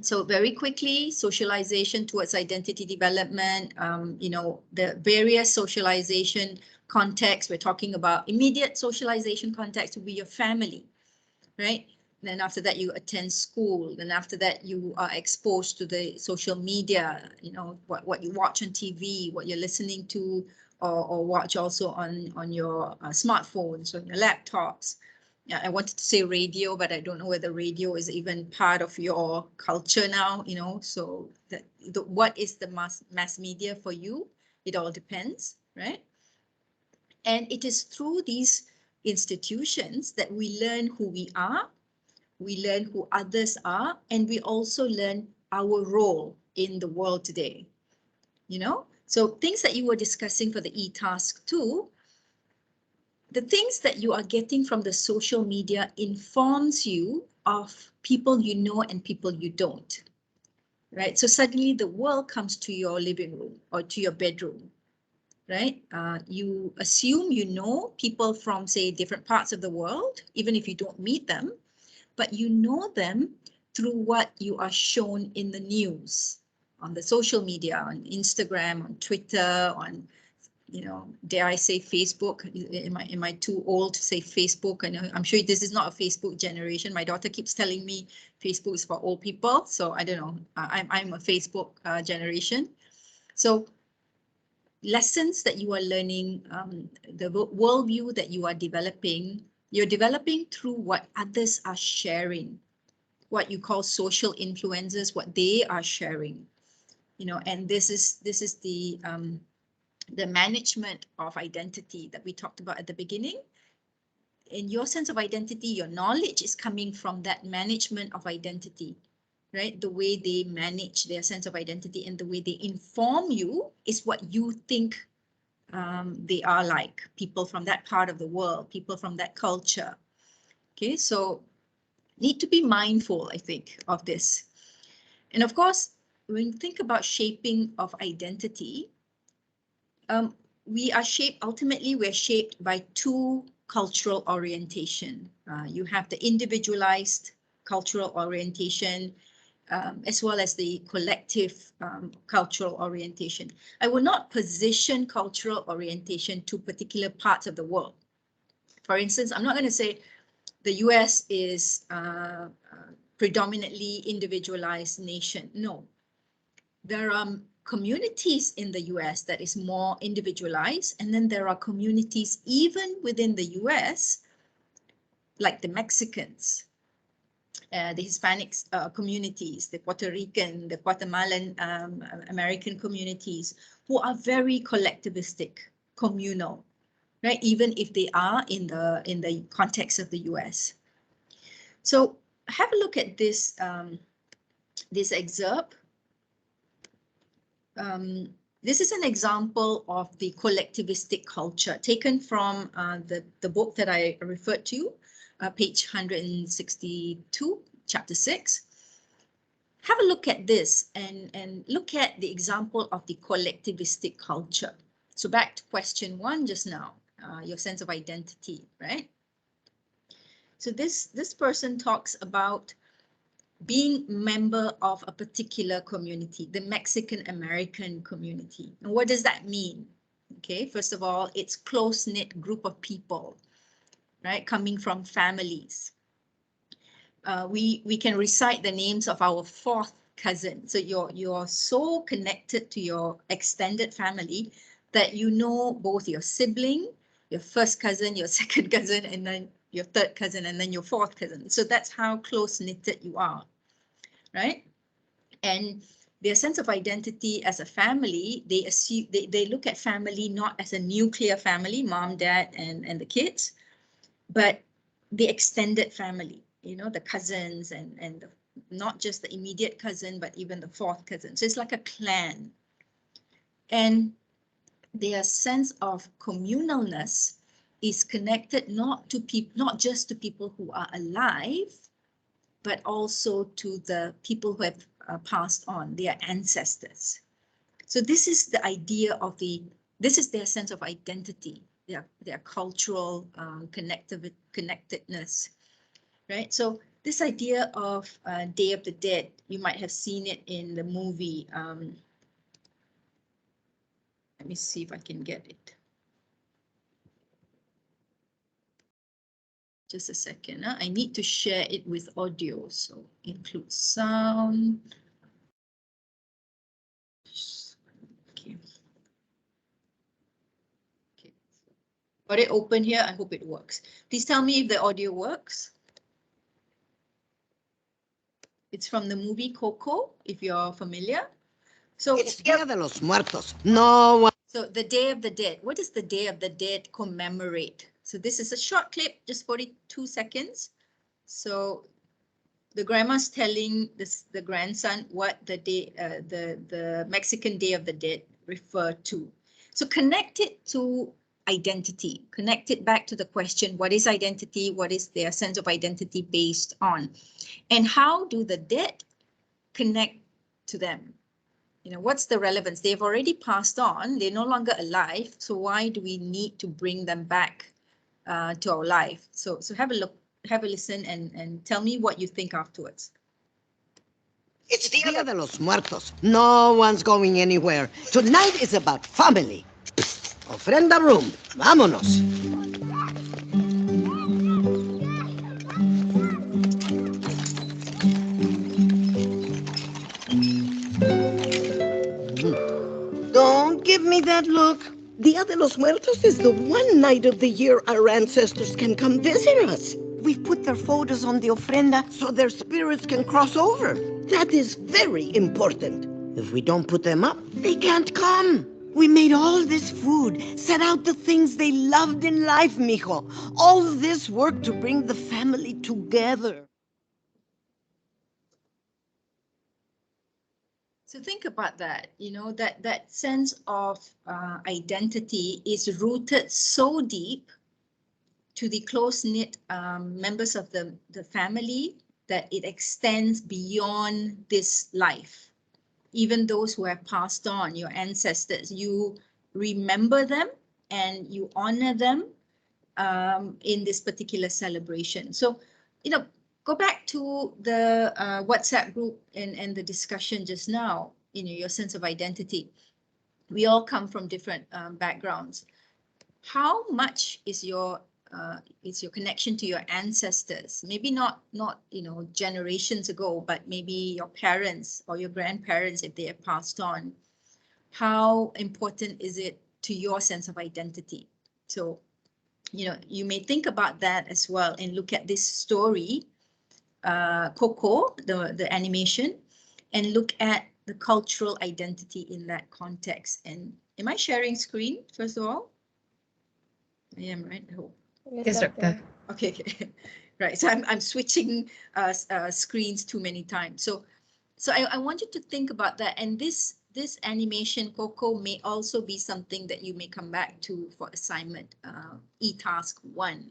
So very quickly, socialization towards identity development, you know, the various socialization contexts. We're talking about immediate socialization context would be your family, right? Then after that, you attend school. Then after that, you are exposed to the social media, you know, what you watch on TV, what you're listening to, or watch also on your smartphones, on your laptops. Yeah, I wanted to say radio, but I don't know whether radio is even part of your culture now, you know, so what is the mass media for you? It all depends, right? And it is through these institutions that we learn who we are, we learn who others are, and we also learn our role in the world today, you know? So things that you were discussing for the e-task 2, the things that you are getting from the social media informs you of people you know and people you don't, right? So suddenly the world comes to your living room or to your bedroom, right? You assume you know people from, say, different parts of the world, even if you don't meet them, but you know them through what you are shown in the news, on the social media, on Instagram, on Twitter, on, you know, dare I say Facebook? Am I too old to say Facebook? I know, I'm sure this is not a Facebook generation. My daughter keeps telling me Facebook is for old people. So I don't know, I'm a Facebook generation. So lessons that you are learning, the worldview that you are developing, you're developing through what others are sharing, what you call social influencers, what they are sharing, you know, and this is the the management of identity that we talked about at the beginning. In your sense of identity, your knowledge is coming from that management of identity, right? The way they manage their sense of identity and the way they inform you is what you think they are like, people from that part of the world, people from that culture. Okay, so need to be mindful, I think, of this. And of course, when you think about shaping of identity, we are shaped, ultimately, we're shaped by two cultural orientation. You have the individualized cultural orientation, as well as the collective cultural orientation. I will not position cultural orientation to particular parts of the world. For instance, I'm not going to say the US is predominantly individualized nation. No, there are communities in the US that is more individualized, and then there are communities even within the US, like the Mexicans, the Hispanic communities, the Puerto Rican, the Guatemalan American communities, who are very collectivistic, communal, right? Even if they are in the context of the US. So have a look at this this excerpt. This is an example of the collectivistic culture taken from the book that I referred to, page 162, chapter 6. Have a look at this and look at the example of the collectivistic culture. So back to question 1 just now, your sense of identity, right? So this person talks about being member of a particular community, the Mexican American community. And what does that mean? Okay, first of all, it's close-knit group of people, right, coming from families. We can recite the names of our 4th cousin. So you're so connected to your extended family that you know both your sibling, your 1st cousin, your 2nd cousin, and then your 3rd cousin, and then your 4th cousin. So that's how close-knitted you are, right? And their sense of identity as a family, they assume they look at family not as a nuclear family, mom, dad, and the kids, but the extended family, you know, the cousins and not just the immediate cousin, but even the 4th cousin. So it's like a clan. And their sense of communalness is connected not just to people who are alive, but also to the people who have passed on, their ancestors. So this is the idea of this is their sense of identity, their cultural connectedness, right? So this idea of Day of the Dead, you might have seen it in the movie. Let me see if I can get it. Just a second. I need to share it with audio, so include sound. Okay. Okay. Got it open here. I hope it works. Please tell me if the audio works. It's from the movie Coco, if you're familiar. So it's Dia de los Muertos. No one. So the Day of the Dead. What does the Day of the Dead commemorate? So this is a short clip, just 42 seconds. So the grandma's telling the grandson what the Mexican Day of the Dead refer to. So connect it to identity. Connect it back to the question, what is identity? What is their sense of identity based on? And how do the dead connect to them? You know, what's the relevance? They've already passed on. They're no longer alive. So why do we need to bring them back to our life? So have a look, have a listen, and tell me what you think afterwards. It's Dia de los Muertos. No one's going anywhere. Tonight is about family. Ofrenda room. Vámonos. Don't give me that look. Dia de los Muertos is the one night of the year our ancestors can come visit us. We've put their photos on the ofrenda so their spirits can cross over. That is very important. If we don't put them up, they can't come. We made all this food, set out the things they loved in life, mijo. All this work to bring the family together. So think about that, that sense of identity is rooted so deep to the close-knit members of the family that it extends beyond this life. Even those who have passed on, your ancestors, you remember them and you honor them in this particular celebration. So, go back to the WhatsApp group and the discussion just now, your sense of identity. We all come from different backgrounds. How much is your connection to your ancestors? Maybe not generations ago, but maybe your parents or your grandparents if they have passed on. How important is it to your sense of identity? So, you may think about that as well and look at this story, Coco, the animation, and look at the cultural identity in that context. And am I sharing screen, first of all? I am, right? I hope. Yes, Doctor. Okay, okay. Right. So I'm switching screens too many times. So I want you to think about that. And this animation, Coco, may also be something that you may come back to for assignment, e-task 1.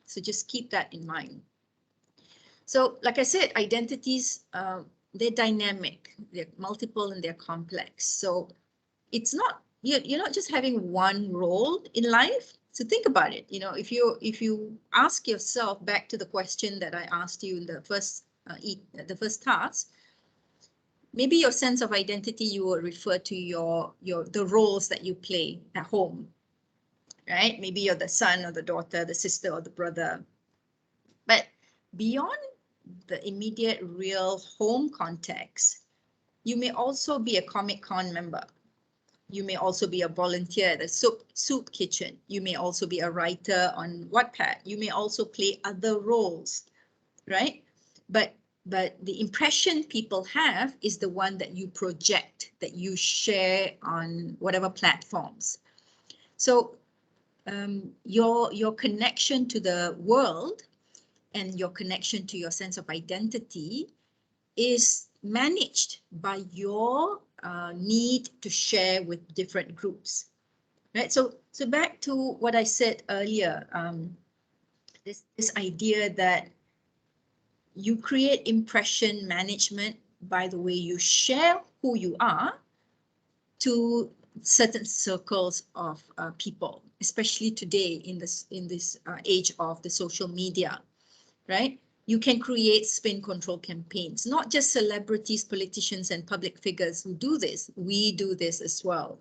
So just keep that in mind. So like I said, identities, they're dynamic, they're multiple and they're complex. So it's not, you're not just having one role in life. So think about it. If you ask yourself back to the question that I asked you in the first task, maybe your sense of identity, you will refer to the roles that you play at home, right? Maybe you're the son or the daughter, the sister or the brother. But beyond the immediate real home context, you may also be a Comic-Con member. You may also be a volunteer at the soup kitchen. You may also be a writer on Wattpad. You may also play other roles, right? But the impression people have is the one that you project, that you share on whatever platforms. So your connection to the world and your connection to your sense of identity is managed by your need to share with different groups, right? So back to what I said earlier, this idea that you create impression management by the way you share who you are to certain circles of people, especially today in this age of the social media, right? You can create spin control campaigns, not just celebrities, politicians, and public figures who do this. We do this as well,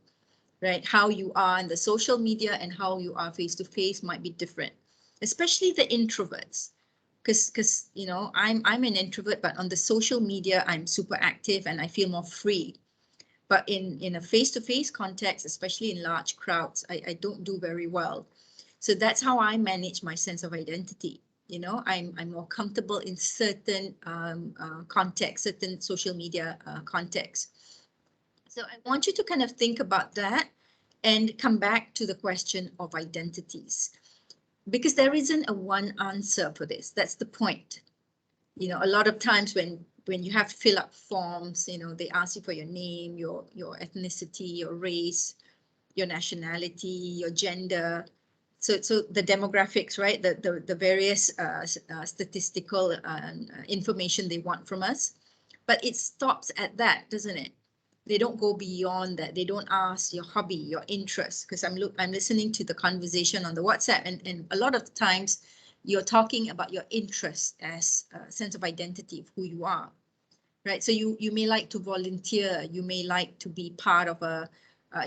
right? How you are in the social media and how you are face to face might be different, especially the introverts. Because I'm an introvert, but on the social media, I'm super active and I feel more free. But in a face-to-face context, especially in large crowds, I don't do very well. So that's how I manage my sense of identity. I'm more comfortable in certain contexts, certain social media contexts. So I want you to kind of think about that and come back to the question of identities, because there isn't a one answer for this. That's the point. A lot of times when you have to fill up forms, they ask you for your name, your ethnicity, your race, your nationality, your gender. So the demographics, right? The various statistical information they want from us, but it stops at that, doesn't it? They don't go beyond that. They don't ask your hobby, your interest, because I'm listening to the conversation on the WhatsApp, and a lot of times you're talking about your interest as a sense of identity of who you are, right? So you may like to volunteer, you may like to be part of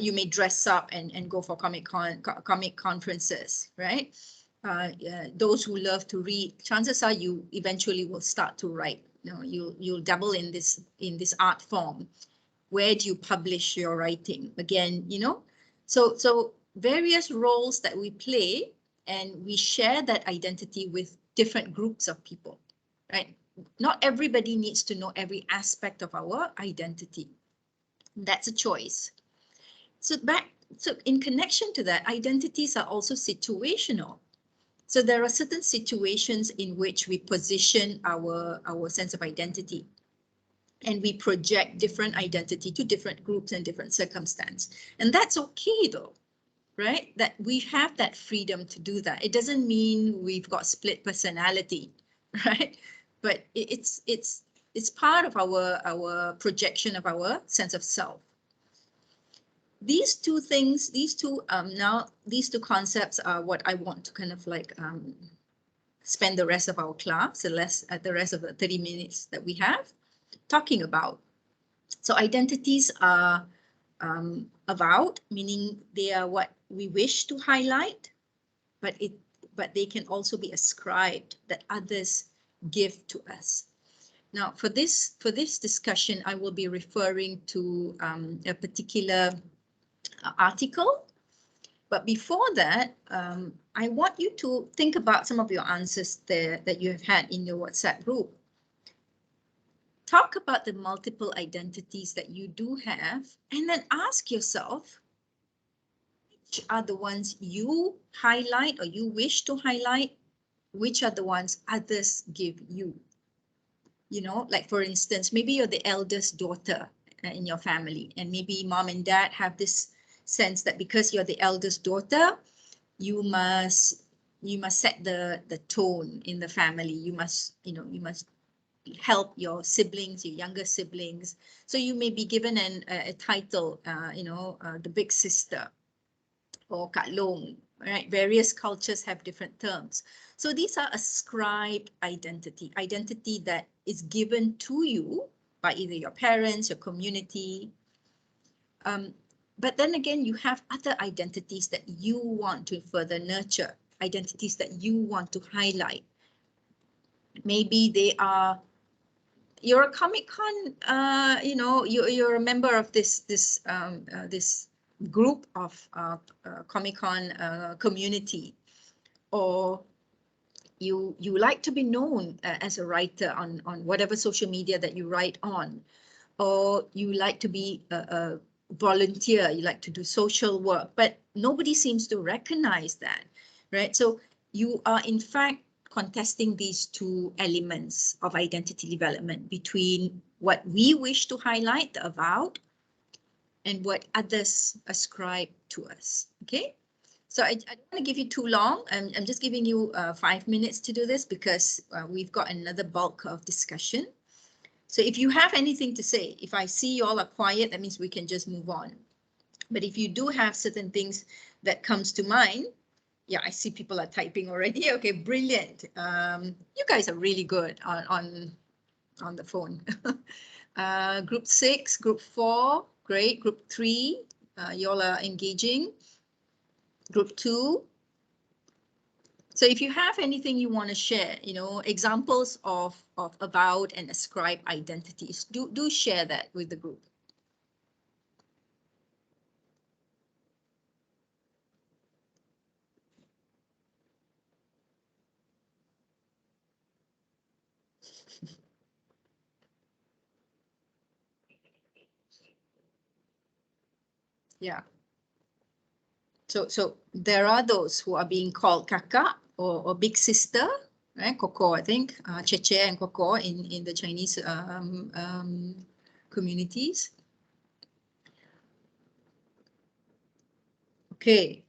you may dress up and go for comic conferences, right? Those who love to read, chances are you eventually will start to write. You'll dabble in this art form. Where do you publish your writing? Again, so various roles that we play, and we share that identity with different groups of people, right? Not everybody needs to know every aspect of our identity. That's a choice. So in connection to that, identities are also situational. So there are certain situations in which we position our sense of identity, and we project different identity to different groups and different circumstance. And that's okay though, right? That we have that freedom to do that. It doesn't mean we've got split personality, right? But it's part of our projection of our sense of self. These two things, these two concepts are what I want to kind of like spend the rest of our class, the rest of the 30 minutes that we have talking about. So identities are avowed, meaning they are what we wish to highlight, but they can also be ascribed, that others give to us. Now, for this discussion, I will be referring to a particular article. But before that, I want you to think about some of your answers there that you have had in your WhatsApp group. Talk about the multiple identities that you do have, and then ask yourself, which are the ones you highlight or you wish to highlight? Which are the ones others give you? You know, like for instance, maybe you're the eldest daughter in your family, and maybe mom and dad have this sense that because you're the eldest daughter, you must set the tone in the family. You must help your siblings, your younger siblings. So you may be given a title, the big sister or Kak Long, right? Various cultures have different terms. So these are ascribed identity that is given to you by either your parents, your community. But then again, you have other identities that you want to further nurture, identities that you want to highlight. Maybe they are, you're a Comic-Con, you're a member of this group of Comic-Con community, or you like to be known as a writer on whatever social media that you write on, or you like to be a volunteer, you like to do social work, but nobody seems to recognize that, right? So you are in fact contesting these two elements of identity development between what we wish to highlight, the avowed, and what others ascribe to us, okay? So I don't want to give you too long. I'm just giving you 5 minutes to do this because we've got another bulk of discussion. So if you have anything to say, if I see you all are quiet, that means we can just move on. But if you do have certain things that comes to mind, yeah, I see people are typing already. Okay, brilliant. You guys are really good on the phone. Group 6, group 4, great. Group 3, you all are engaging. Group 2. So if you have anything you want to share, examples of avowed and ascribed identities, do share that with the group. Yeah. So there are those who are being called kakak or big sister, right? Koko, I think, Cheche and Koko in the Chinese communities. Okay.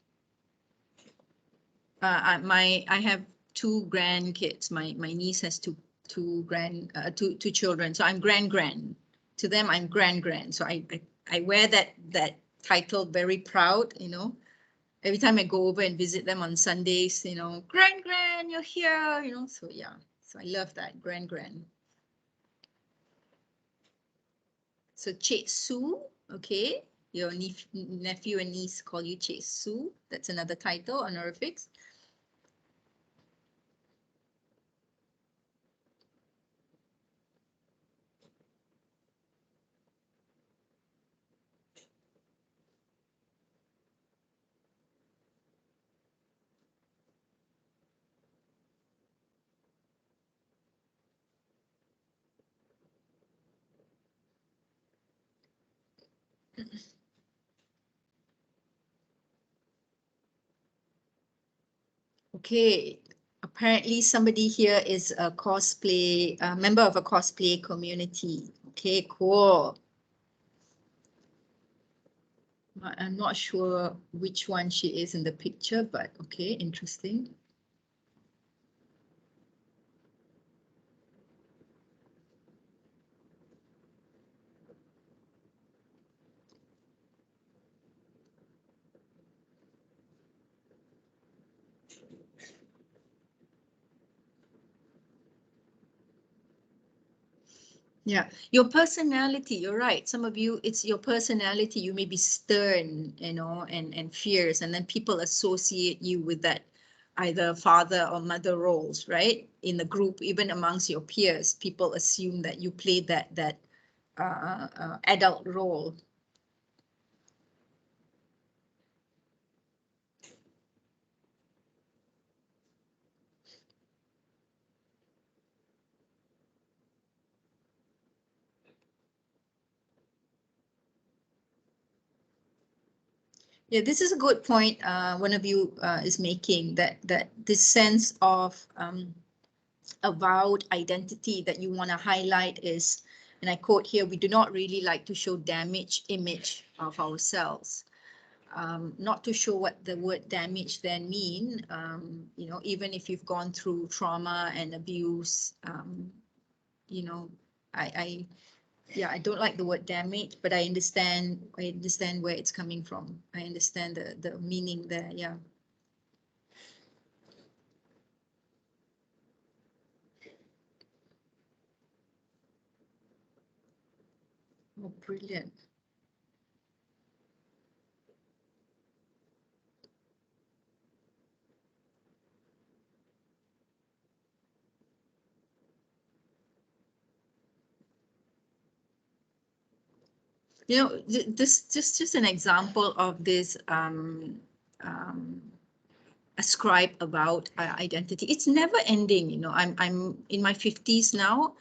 I have 2 grandkids. My niece has two children. So I'm grand. To them, I'm grand. So I wear that title very proud, Every time I go over and visit them on Sundays, grand, you're here, So yeah, so I love that, grand. So Cik Su, okay, your nephew and niece call you Cik Su. That's another title, honorifics. Okay, apparently somebody here is a cosplay, a member of a cosplay community. Okay, cool. I'm not sure which one she is in the picture, but okay, interesting. Yeah, your personality, you're right. Some of you, it's your personality. You may be stern, you know, and fierce, and then people associate you with that either father or mother roles, right? In the group, even amongst your peers, people assume that you played that adult role. Yeah, this is a good point. One of you is making that this sense of avowed identity that you want to highlight is, and I quote here, we do not really like to show damaged image of ourselves. Not to show what the word damage then mean, you know, even if you've gone through trauma and abuse, you know, yeah, I don't like the word damage, but I understand where it's coming from. I understand the meaning there, yeah. Oh, brilliant. You know, this just an example of this ascribe about identity. It's never ending. You know, I'm in my 50s now,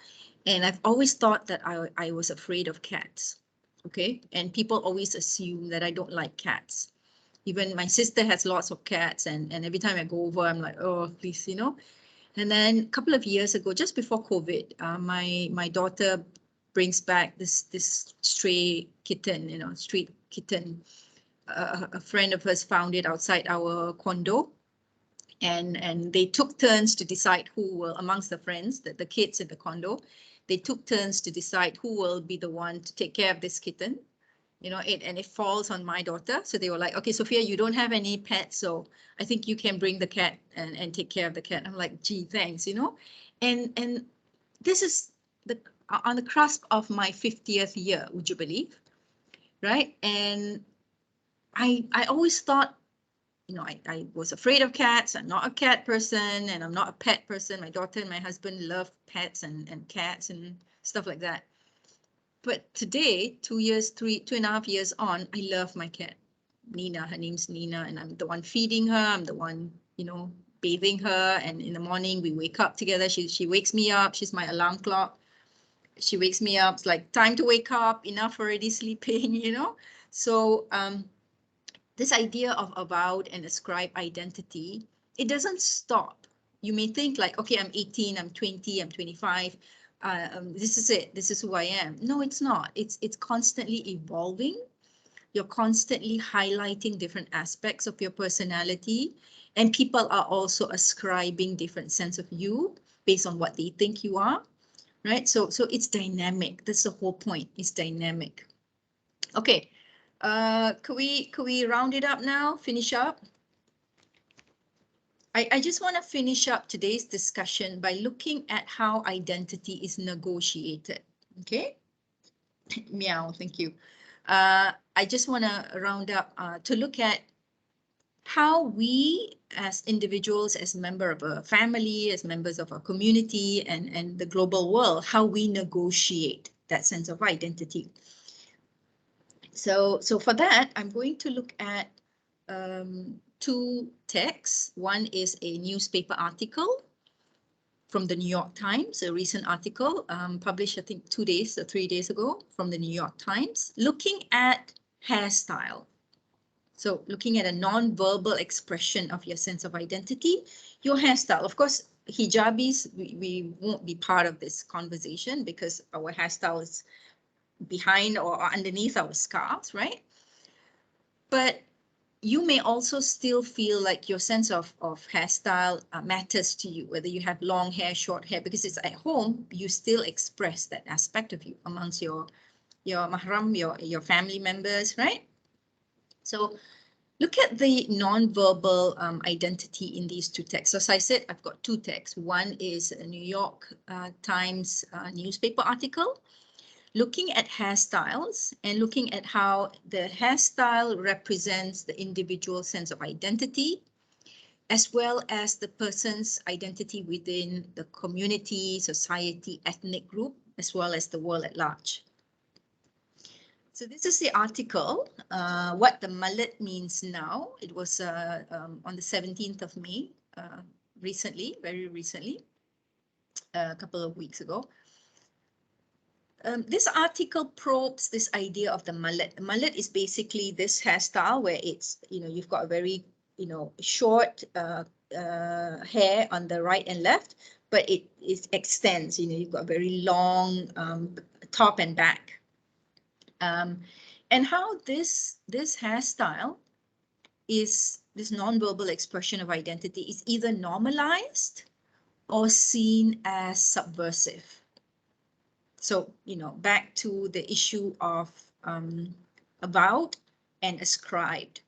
and I've always thought that I was afraid of cats. Okay, and people always assume that I don't like cats. Even my sister has lots of cats, and every time I go over, I'm like, oh, please, you know. And then a couple of years ago, just before COVID, my daughter brings back this stray kitten, you know, street kitten. A friend of hers found it outside our condo, and they took turns to decide who will, amongst the friends, the kids in the condo, they took turns to decide who will be the one to take care of this kitten. You know, it falls on my daughter. So they were like, okay, Sophia, you don't have any pets, so I think you can bring the cat and take care of the cat. I'm like, gee, thanks, you know. And this is the on the cusp of my 50th year, would you believe? Right? And I always thought, you know, I was afraid of cats. I'm not a cat person, and I'm not a pet person. My daughter and my husband love pets and cats and stuff like that. But today, 2.5 years on, I love my cat, Nina. Her name's Nina, and I'm the one feeding her. I'm the one, you know, bathing her. And in the morning, we wake up together. She wakes me up. She's my alarm clock. She wakes me up. It's like time to wake up. Enough already sleeping, you know. So this idea of avowed and ascribed identity, it doesn't stop. You may think like, okay, I'm 18, I'm 20, I'm 25. This is it. This is who I am. No, it's not. It's constantly evolving. You're constantly highlighting different aspects of your personality, and people are also ascribing different sense of you based on what they think you are, right? So it's dynamic. That's the whole point. It's dynamic. Okay. Could we round it up now? Finish up? I just want to finish up today's discussion by looking at how identity is negotiated. Okay. Meow, thank you. I just want to round up to look at how we as individuals, as member of a family, as members of a community and the global world, how we negotiate that sense of identity. So for that, I'm going to look at two texts. One is a newspaper article from the New York Times, a recent article published, I think, 2 days or 3 days ago from the New York Times, looking at hairstyle. So looking at a non-verbal expression of your sense of identity, your hairstyle. Of course, hijabis, we won't be part of this conversation because our hairstyle is behind or underneath our scarves, right? But you may also still feel like your sense of hairstyle matters to you, whether you have long hair, short hair, because it's at home, you still express that aspect of you amongst your mahram, your family members, right? So look at the non-verbal identity in these two texts. As I said, I've got two texts. One is a New York Times newspaper article looking at hairstyles and looking at how the hairstyle represents the individual sense of identity, as well as the person's identity within the community, society, ethnic group, as well as the world at large. So this is the article, what the mullet means now. It was on the 17th of May, recently, very recently, a couple of weeks ago. This article probes this idea of the mullet. The mullet is basically this hairstyle where it's, you've got a very, short hair on the right and left, but it extends, you've got a very long top and back. And how this hairstyle is this nonverbal expression of identity is either normalized or seen as subversive. So, back to the issue of about and ascribed,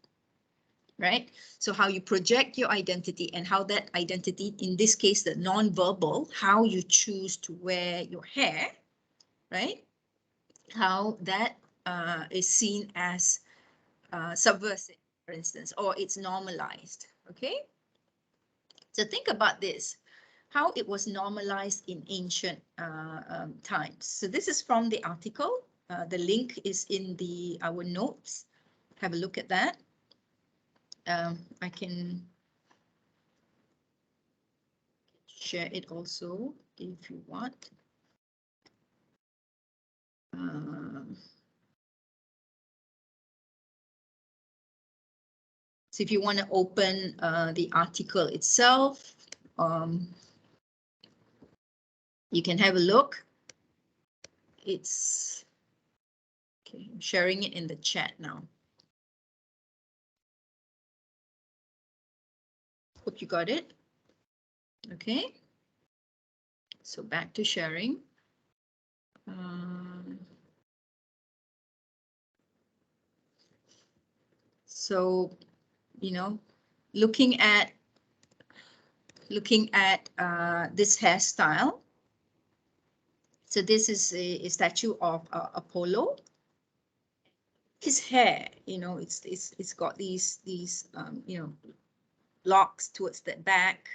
right? So how you project your identity and how that identity, in this case, the nonverbal, how you choose to wear your hair, right? How that is seen as subversive, for instance, or it's normalized, okay? So think about this, how it was normalized in ancient times. So this is from the article. The link is in our notes. Have a look at that. I can share it also if you want. So if you want to open the article itself, you can have a look. It's okay. I'm sharing it in the chat now. Hope you got it. Okay. So back to sharing. So, looking at this hairstyle. So this is a statue of Apollo. His hair, it's got these locks towards the back.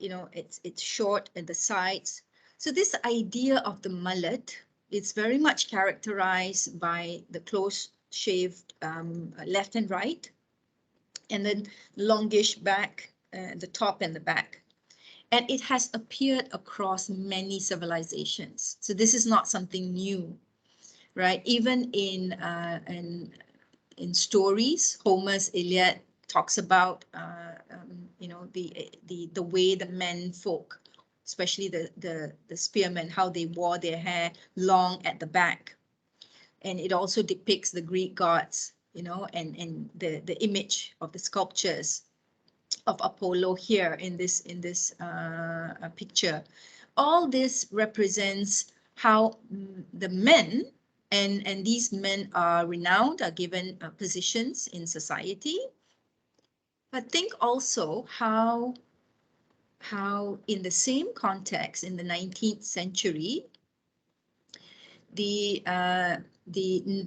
It's short at the sides. So this idea of the mullet, it's very much characterized by the close shaved left and right, and then longish back, the top and the back. And it has appeared across many civilizations. So this is not something new, right? Even in stories, Homer's Iliad talks about the way the men folk, especially the spearmen, how they wore their hair long at the back. And it also depicts the Greek gods, and the image of the sculptures of Apollo here in this picture. All this represents how the men, and these men are renowned, are given positions in society. But think also how in the same context in the 19th century, the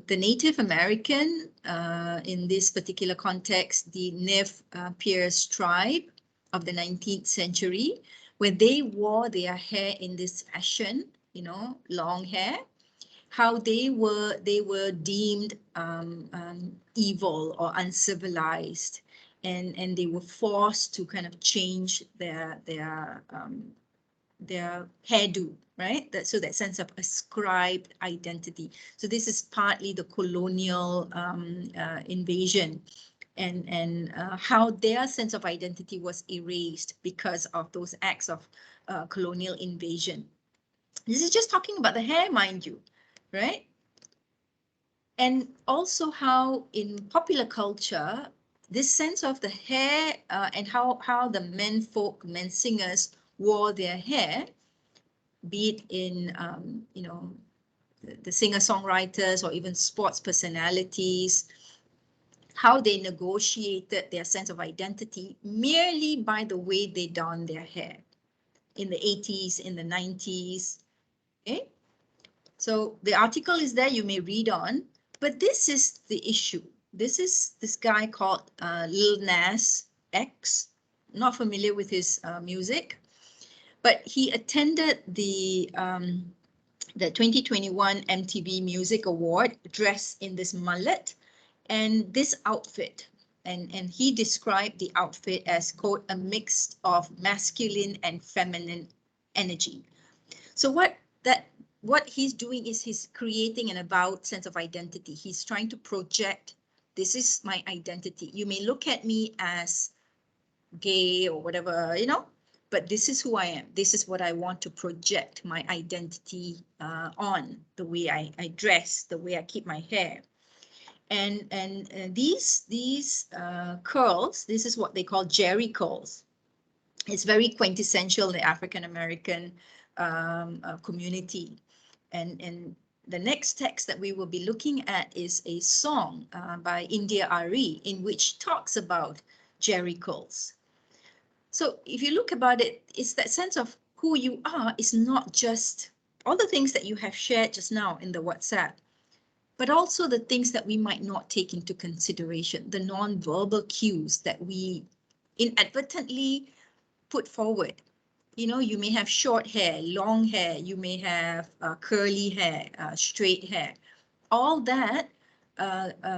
Native American, in this particular context, the Nez Perce tribe of the 19th century, where they wore their hair in this fashion, long hair, how they were deemed evil or uncivilized, and they were forced to kind of change their hairdo, right? So that sense of ascribed identity. So this is partly the colonial invasion and how their sense of identity was erased because of those acts of colonial invasion. This is just talking about the hair, mind you, right? And also how in popular culture, this sense of the hair and how the men singers wore their hair, be it in, you know, the singer-songwriters or even sports personalities, how they negotiated their sense of identity merely by the way they donned their hair in the 80s, in the 90s. Okay, so the article is there, you may read on, but this is the issue. This is this guy called Lil Nas X. Not familiar with his music, but he attended the 2021 MTV Music Award dressed in this mullet and this outfit. And he described the outfit as, quote, a mix of masculine and feminine energy. So what he's doing is he's creating an avowed sense of identity. He's trying to project, this is my identity. You may look at me as gay or whatever, you know, but this is who I am. This is what I want to project my identity on, the way I dress, the way I keep my hair. And these curls, this is what they call jerry curls. It's very quintessential in the African American community. And the next text that we will be looking at is a song by India Ari, in which talks about jerry curls. So if you look about it, it's that sense of who you are is not just all the things that you have shared just now in the WhatsApp, but also the things that we might not take into consideration, the non-verbal cues that we inadvertently put forward. You know, you may have short hair, long hair, you may have curly hair, straight hair. All that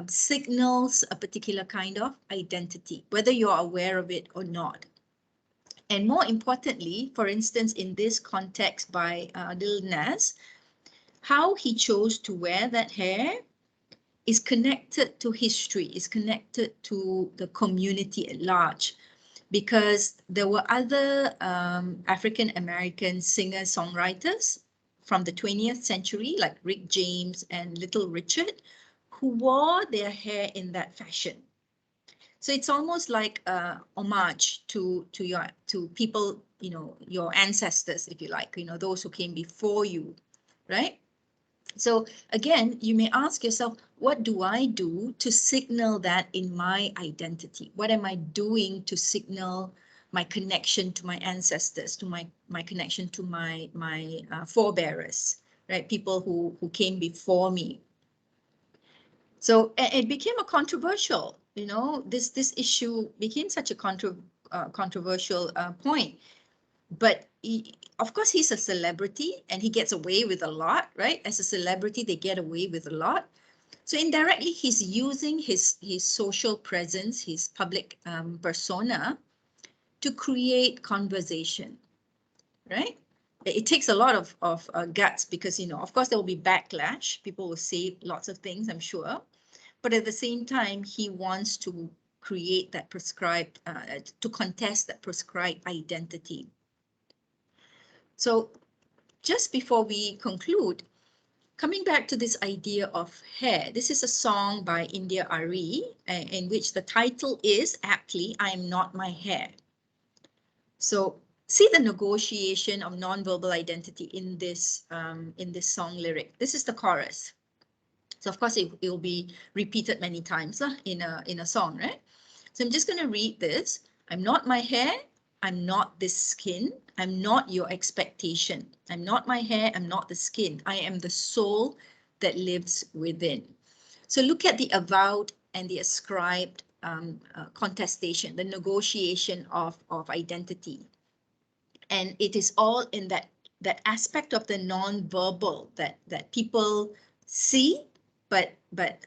signals a particular kind of identity, whether you're aware of it or not. And more importantly, for instance, in this context by Lil Nas, how he chose to wear that hair is connected to history, is connected to the community at large, because there were other African-American singer-songwriters from the 20th century, like Rick James and Little Richard, who wore their hair in that fashion. So it's almost like a homage to people, you know, your ancestors, if you like, you know, those who came before you, right? So again, you may ask yourself, what do I do to signal that in my identity? What am I doing to signal my connection to my ancestors, to my connection to my forebearers, right? People who came before me. So it became a controversial, you know, this issue became such a controversial point. But of course, he's a celebrity and he gets away with a lot, right? As a celebrity, they get away with a lot. So indirectly, he's using his social presence, his public persona to create conversation, right? It takes a lot of guts because, you know, of course, there will be backlash. People will say lots of things, I'm sure. But at the same time, he wants to create that prescribed, to contest that prescribed identity. So just before we conclude, coming back to this idea of hair, this is a song by India Ari, in which the title is aptly, I Am Not My Hair. So see the negotiation of nonverbal identity in this song lyric. This is the chorus. So of course, it will be repeated many times in a song, right? So I'm just going to read this. I'm not my hair. I'm not this skin. I'm not your expectation. I'm not my hair. I'm not the skin. I am the soul that lives within. So look at the avowed and the ascribed contestation, the negotiation of identity. And it is all in that aspect of the non-verbal that people see, but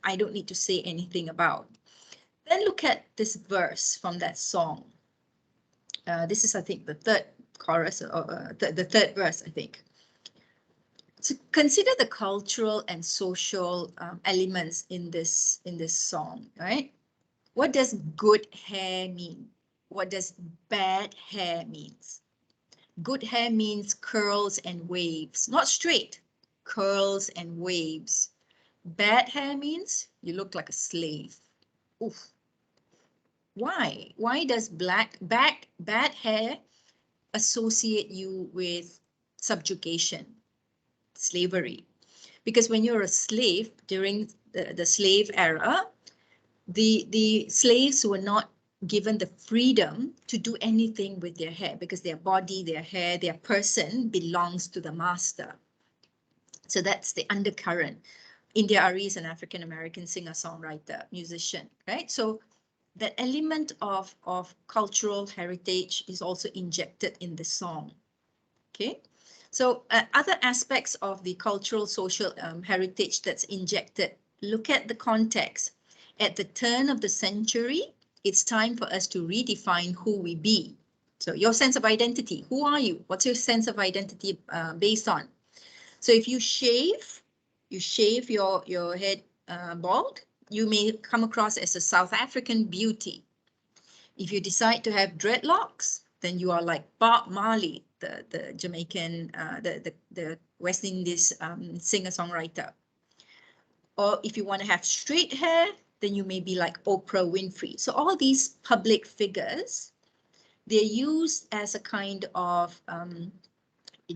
I don't need to say anything about. Then look at this verse from that song. This is, I think, the third chorus, or the third verse, I think. So consider the cultural and social elements in this song, right? What does good hair mean? What does bad hair means? Good hair means curls and waves, not straight, curls and waves. Bad hair means you look like a slave. Oof. Why? Why does bad hair associate you with subjugation, slavery? Because when you're a slave during the slave era, the slaves were not given the freedom to do anything with their hair because their body, their hair, their person belongs to the master. So that's the undercurrent. India Ari is an African-American singer-songwriter, musician, right? So that element of cultural heritage is also injected in the song, okay? So other aspects of the cultural social heritage that's injected, look at the context. At the turn of the century, it's time for us to redefine who we be. So your sense of identity, who are you? What's your sense of identity based on? So if you shave your head bald, you may come across as a South African beauty. If you decide to have dreadlocks, then you are like Bob Marley, the Jamaican, the West Indies singer-songwriter. Or if you want to have straight hair, then you may be like Oprah Winfrey. So all these public figures, they're used as a kind of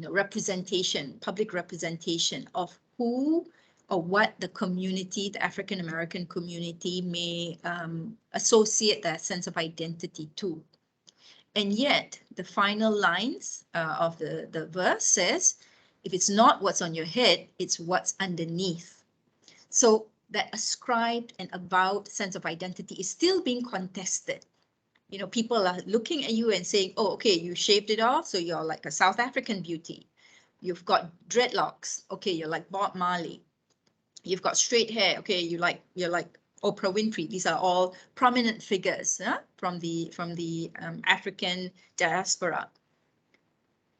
representation, public representation of who or what the community, the African-American community may associate that sense of identity to. And yet the final lines of the verse says, if it's not what's on your head, it's what's underneath. So that ascribed and avowed sense of identity is still being contested. You know, people are looking at you and saying, oh, okay, you shaved it off, so you're like a South African beauty. You've got dreadlocks, okay, you're like Bob Marley. You've got straight hair, okay, you're like Oprah Winfrey. These are all prominent figures from the African diaspora.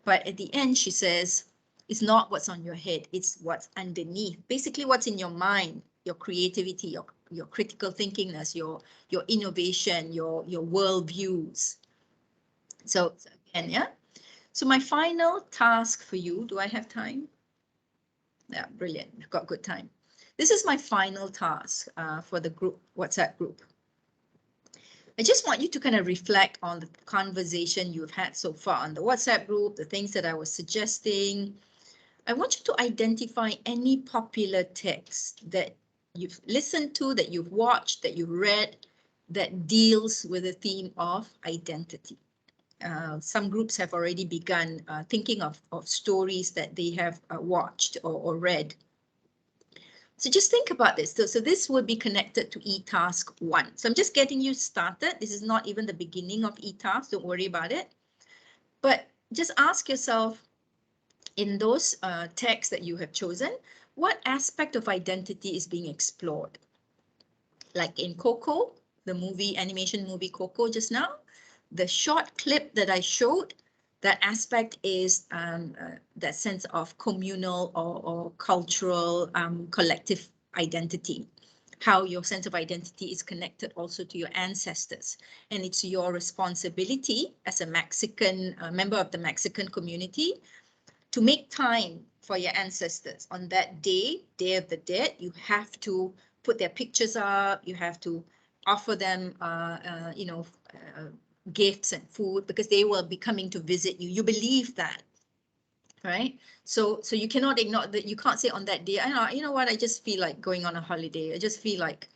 But at the end, she says, it's not what's on your head, it's what's underneath. Basically, what's in your mind, your creativity, your critical thinkingness, your innovation, your world views. So again, yeah. So my final task for you, do I have time? Yeah, brilliant. I've got good time. This is my final task for the group, WhatsApp group. I just want you to kind of reflect on the conversation you've had so far on the WhatsApp group, the things that I was suggesting. I want you to identify any popular text that you've listened to, that you've watched, that you've read, that deals with the theme of identity. Some groups have already begun thinking of stories that they have watched or read. So just think about this. So this would be connected to e-task 1. So I'm just getting you started. This is not even the beginning of e-task. Don't worry about it. But just ask yourself, in those texts that you have chosen, what aspect of identity is being explored? Like in Coco, the movie, animation movie Coco just now, the short clip that I showed, that aspect is that sense of communal or cultural collective identity, how your sense of identity is connected also to your ancestors. And it's your responsibility as a Mexican member of the Mexican community to make time for your ancestors. On that day, Day of the Dead, you have to put their pictures up, you have to offer them, gifts and food, because they will be coming to visit you. You believe that, right? So you cannot ignore that. You can't say on that day, you know what, I just feel like going on a holiday. I just feel like,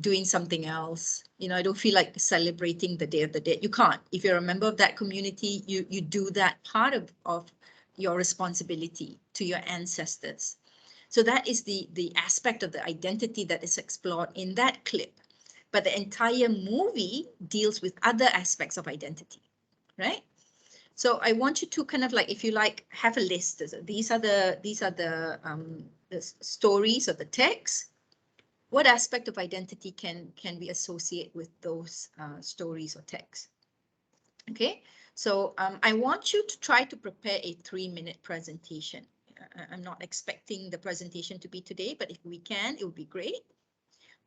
doing something else. I don't feel like celebrating the Day of the Dead. You can't. If you're a member of that community, you do that part of your responsibility to your ancestors. So that is the aspect of the identity that is explored in that clip. But the entire movie deals with other aspects of identity, right? So I want you to kind of like, if you like, have a list. These are the stories or the text. What aspect of identity can we associate with those stories or texts? Okay, so I want you to try to prepare a 3-minute presentation. I'm not expecting the presentation to be today, but if we can, it would be great.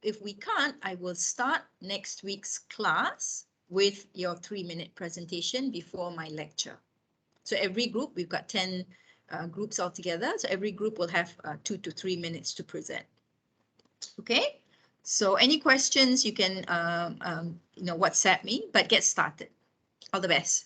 if we can't, I will start next week's class with your 3-minute presentation before my lecture. So every group, we've got 10 groups altogether. So every group will have 2 to 3 minutes to present. Okay, so any questions, you can WhatsApp me, but get started. All the best.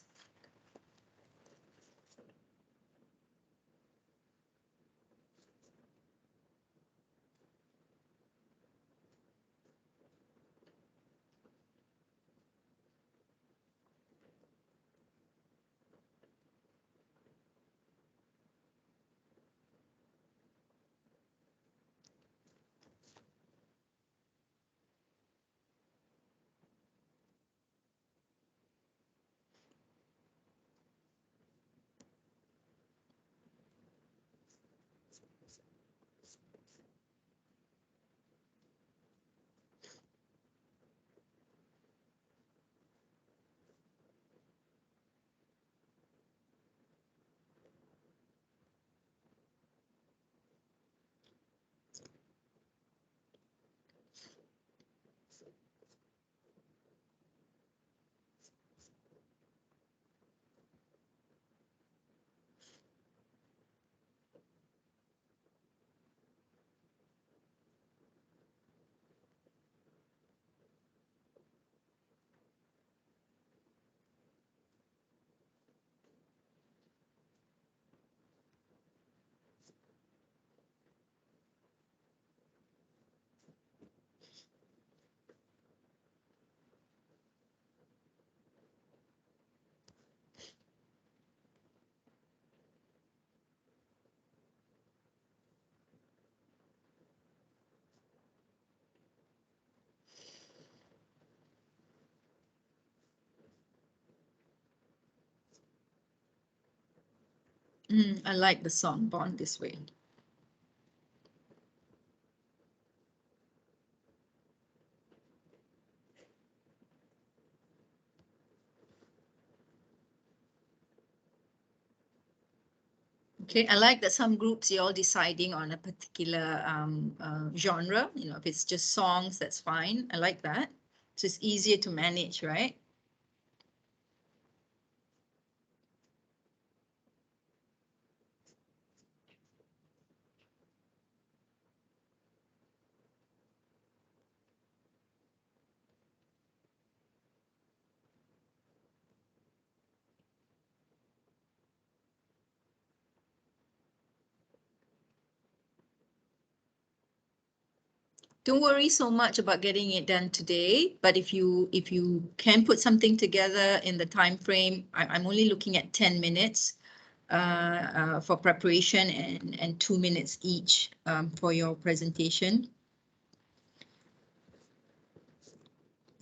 I like the song Born This Way. Okay, I like that some groups you're all deciding on a particular genre. You know, if it's just songs, that's fine. I like that. So it's easier to manage, right? Don't worry so much about getting it done today, but if you can put something together in the time frame, I'm only looking at 10 minutes for preparation and 2 minutes each for your presentation.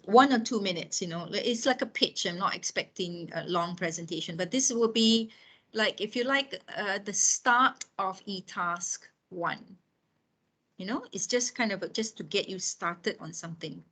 1 or 2 minutes, you know, it's like a pitch. I'm not expecting a long presentation, but this will be like, if you like, the start of e-task 1. You know, it's just kind of just to get you started on something.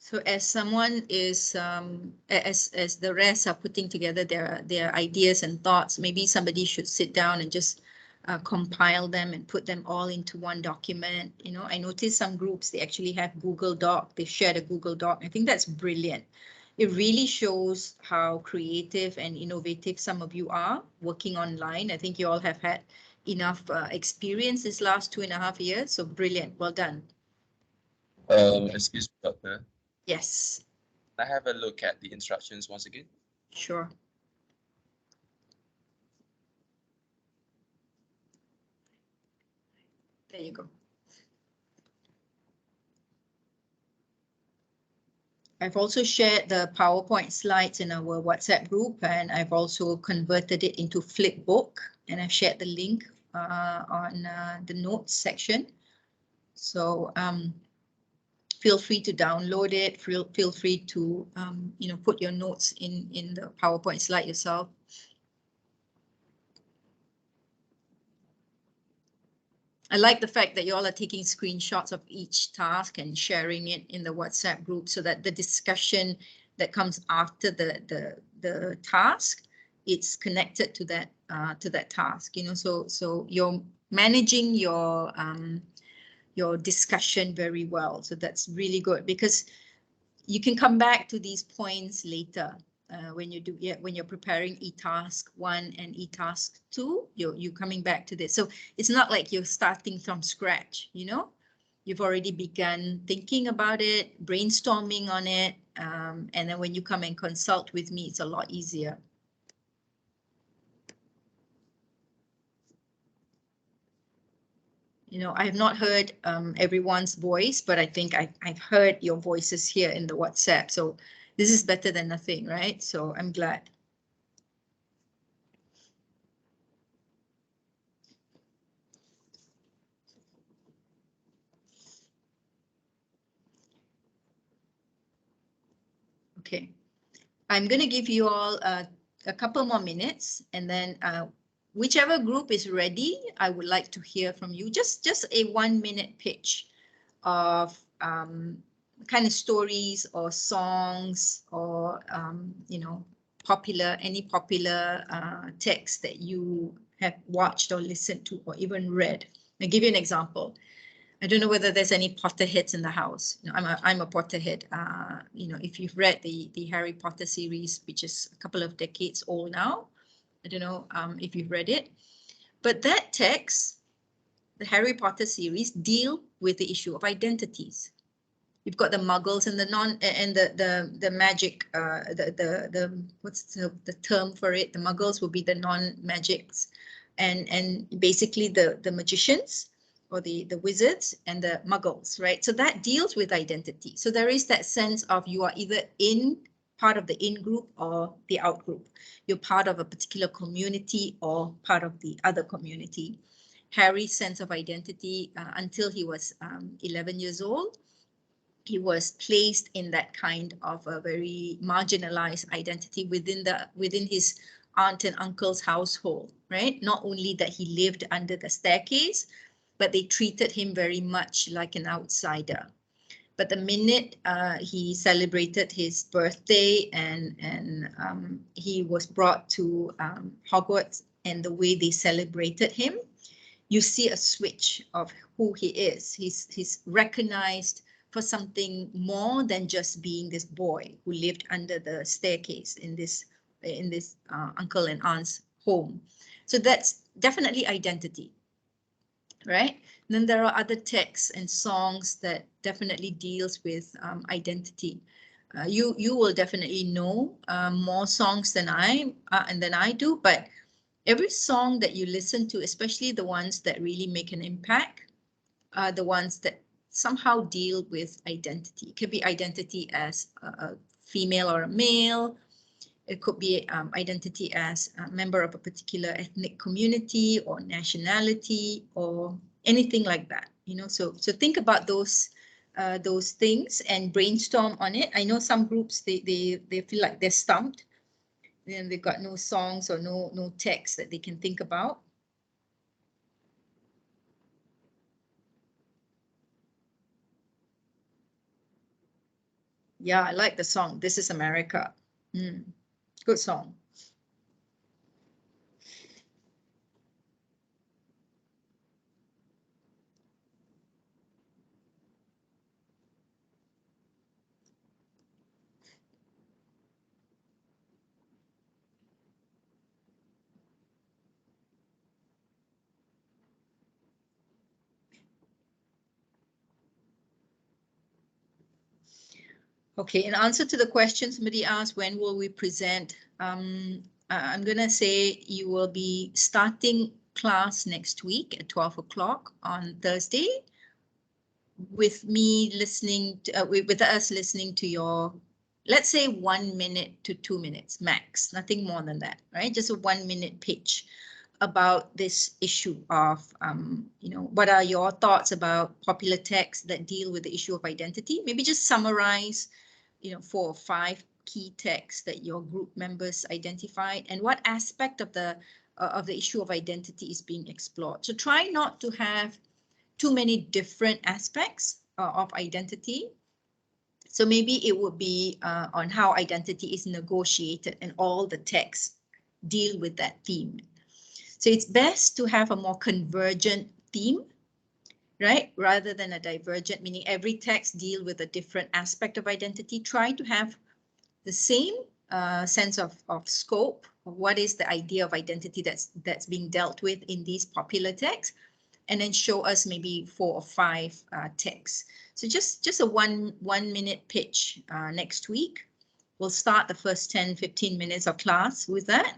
So as someone is, as the rest are putting together their ideas and thoughts, maybe somebody should sit down and just compile them and put them all into one document. You know, I noticed some groups, they actually have Google Doc. They shared a Google Doc. I think that's brilliant. It really shows how creative and innovative some of you are working online. I think you all have had enough experience this last 2.5 years. So brilliant. Well done. Excuse me, Doctor. Yes, Can I have a look at the instructions once again? sure. There you go. I've also shared the PowerPoint slides in our WhatsApp group, and I've also converted it into Flipbook, and I've shared the link on the notes section. So feel free to download it. Feel free to put your notes in the PowerPoint slide yourself. I like the fact that you all are taking screenshots of each task and sharing it in the WhatsApp group so that the discussion that comes after the task, it's connected to that task, you know, so you're managing your discussion very well. So that's really good because you can come back to these points later. When you're preparing e-task 1 and e-task 2, you're coming back to this. So it's not like you're starting from scratch, you know. You've already begun thinking about it, brainstorming on it, and then when you come and consult with me, it's a lot easier. You know, I have not heard everyone's voice, but I think I've heard your voices here in the WhatsApp. So this is better than nothing, right? So I'm glad. Okay, I'm going to give you all a couple more minutes, and then whichever group is ready, I would like to hear from you. Just a 1-minute pitch of kind of stories or songs or you know, any popular text that you have watched or listened to or even read. I'll give you an example. I don't know whether there's any Potterheads in the house. You know, I'm a Potterhead. You know, if you've read the Harry Potter series, which is a couple of decades old now, I don't know if you've read it, but that text, the Harry Potter series, deal with the issue of identities. You've got the Muggles and the magic. What's the term for it? The Muggles will be the non-magics, and basically the magicians, or the wizards, and the muggles, right? So that deals with identity. So there is that sense of you are either part of the in group or the out group. You're part of a particular community or part of the other community. Harry's sense of identity until he was 11 years old, he was placed in that kind of a very marginalized identity within his aunt and uncle's household, right? Not only that he lived under the staircase, but they treated him very much like an outsider. But the minute he celebrated his birthday and he was brought to Hogwarts, and the way they celebrated him, you see a switch of who he is. He's recognized for something more than just being this boy who lived under the staircase in this uncle and aunt's home. So that's definitely identity. Right? And then there are other texts and songs that definitely deals with identity. You will definitely know more songs than I do, but every song that you listen to, especially the ones that really make an impact, are the ones that somehow deal with identity. It could be identity as a female or a male. It could be identity as a member of a particular ethnic community or nationality or anything like that. You know, so think about those things and brainstorm on it. I know some groups they feel like they're stumped, and they've got no songs or no text that they can think about. Yeah, I like the song. This is America. Good song. Okay, in answer to the question somebody asked, when will we present? I'm going to say you will be starting class next week at 12 o'clock on Thursday, with me listening to, with us listening to your, let's say 1 minute to 2 minutes max, nothing more than that, right? Just a 1 minute pitch about this issue of, you know, what are your thoughts about popular texts that deal with the issue of identity? Maybe just summarize, you know, 4 or 5 key texts that your group members identified, and what aspect of the issue of identity is being explored. So try not to have too many different aspects of identity. So maybe it would be on how identity is negotiated, and all the texts deal with that theme. So it's best to have a more convergent theme, right? Rather than a divergent, meaning every text deal with a different aspect of identity. Try to have the same sense of scope of what is the idea of identity that's being dealt with in these popular texts, and then show us maybe 4 or 5 texts. So just a one minute pitch next week. We'll start the first 10-15 minutes of class with that.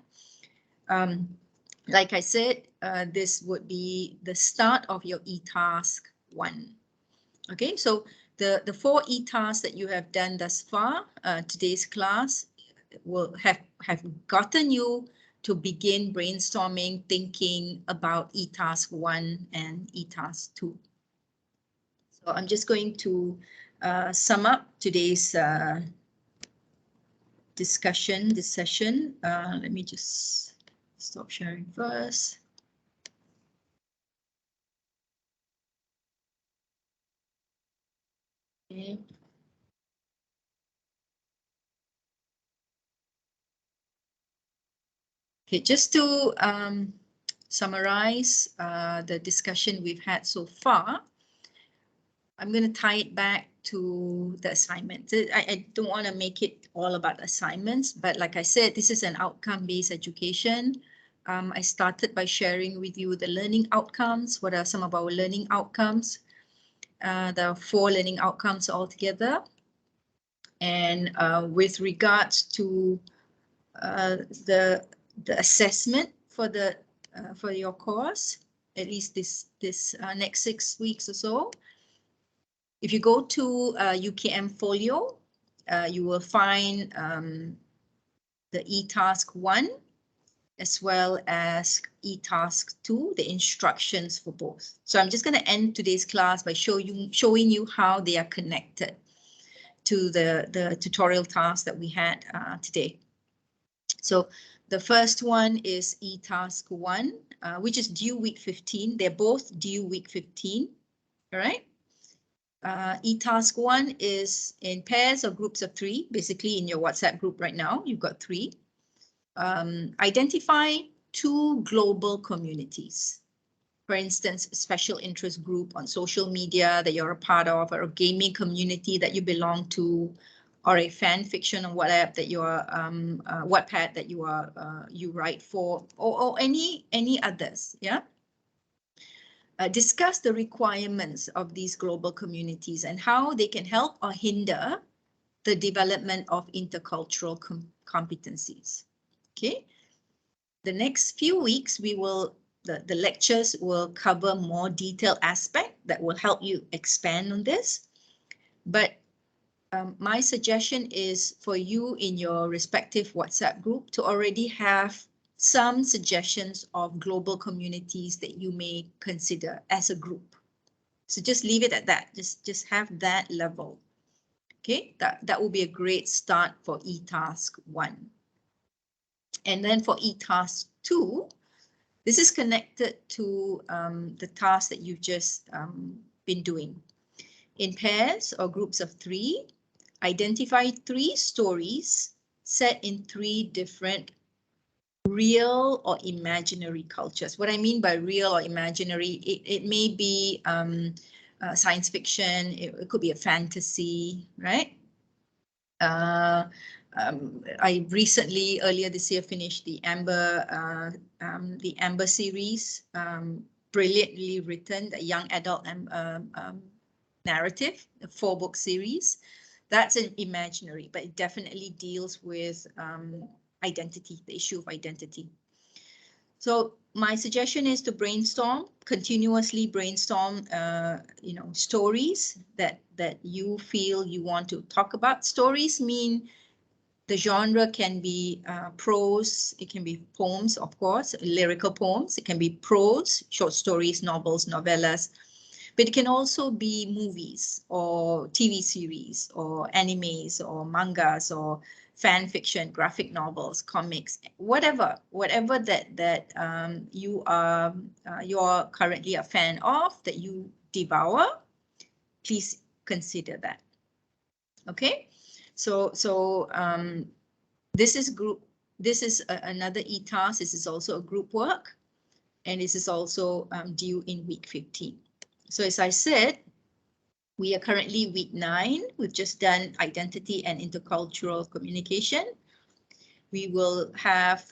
Like I said, this would be the start of your e-task 1. Okay, so the 4 e-tasks that you have done thus far, today's class will have gotten you to begin brainstorming, thinking about e-task 1 and e-task 2. So I'm just going to sum up today's discussion, this session. Let me just stop sharing first. Okay. Okay, just to summarize the discussion we've had so far, I'm going to tie it back to the assignment. I don't want to make it all about assignments, but like I said, this is an outcome-based education. I started by sharing with you the learning outcomes. What are some of our learning outcomes? There are 4 learning outcomes altogether. And with regards to the assessment for your course, at least this next 6 weeks or so. If you go to UKM Folio, you will find the e-task 1 as well as e-task 2, the instructions for both. So I'm just going to end today's class by showing you how they are connected to the tutorial task that we had today. So the first one is e-task 1, which is due week 15. They're both due week 15, all right? E-task 1 is in pairs or groups of 3, basically in your WhatsApp group right now, you've got 3. Identify 2 global communities. For instance, a special interest group on social media that you're a part of, or a gaming community that you belong to, or a fan fiction on WhatsApp that you are, Wattpad that you are, you write for, or any others, yeah? Discuss the requirements of these global communities and how they can help or hinder the development of intercultural competencies. Okay. The next few weeks, the lectures will cover more detailed aspect that will help you expand on this. But my suggestion is for you in your respective WhatsApp group to already have some suggestions of global communities that you may consider as a group. So just leave it at that. Just have that level. Okay, that will be a great start for e-task 1. And then for e-task 2, this is connected to the task that you've just been doing. In pairs or groups of 3, identify 3 stories set in 3 different real or imaginary cultures. What I mean by real or imaginary, it may be science fiction, it could be a fantasy, right? I recently, earlier this year, finished the Amber series, brilliantly written, a young adult narrative, a 4-book series. That's an imaginary, but it definitely deals with identity, the issue of identity. So my suggestion is to brainstorm, continuously brainstorm, stories that you feel you want to talk about. Stories mean the genre can be prose, it can be poems, of course, lyrical poems. It can be prose, short stories, novels, novellas, but it can also be movies or TV series or animes or mangas or fan fiction, graphic novels, comics, whatever that you are currently a fan of, that you devour, please consider that. Okay, so this is group. This is another e-task. This is also a group work, and this is also due in week 15. So as I said, we are currently week 9. We've just done identity and intercultural communication. We will have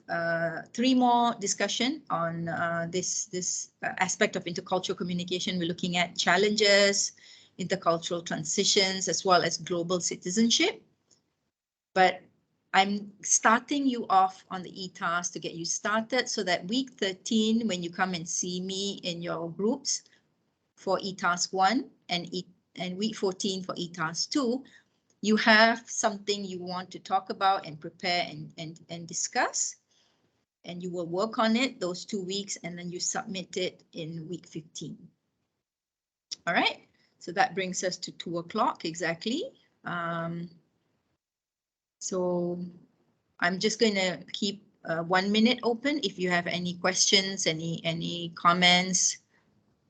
3 more discussion on this aspect of intercultural communication. We're looking at challenges, intercultural transitions, as well as global citizenship. But I'm starting you off on the e-task to get you started so that week 13, when you come and see me in your groups for e-task 1 and week 14 for e-task 2, you have something you want to talk about and prepare and discuss, and you will work on it those 2 weeks, and then you submit it in week 15. All right, so that brings us to 2 o'clock exactly. So I'm just going to keep 1 minute open. If you have any questions, any comments,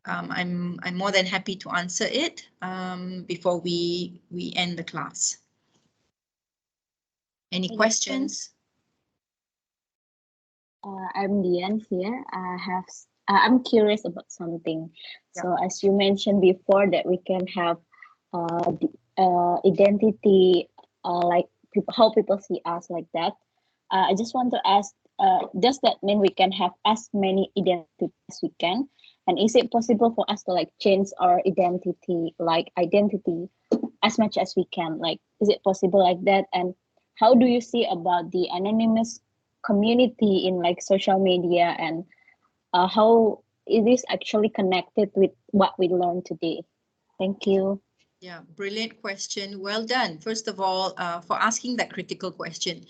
I'm more than happy to answer it before we end the class. Any questions? I'm Dian here. I'm curious about something. Yeah. So as you mentioned before that we can have identity, like how people see us like that. I just want to ask, does that mean we can have as many identities as we can? And is it possible for us to like change our identity as much as we can? Like, is it possible like that? And how do you see about the anonymous community in like social media, and how it is actually connected with what we learned today? Thank you. Yeah, brilliant question. Well done. First of all, for asking that critical question.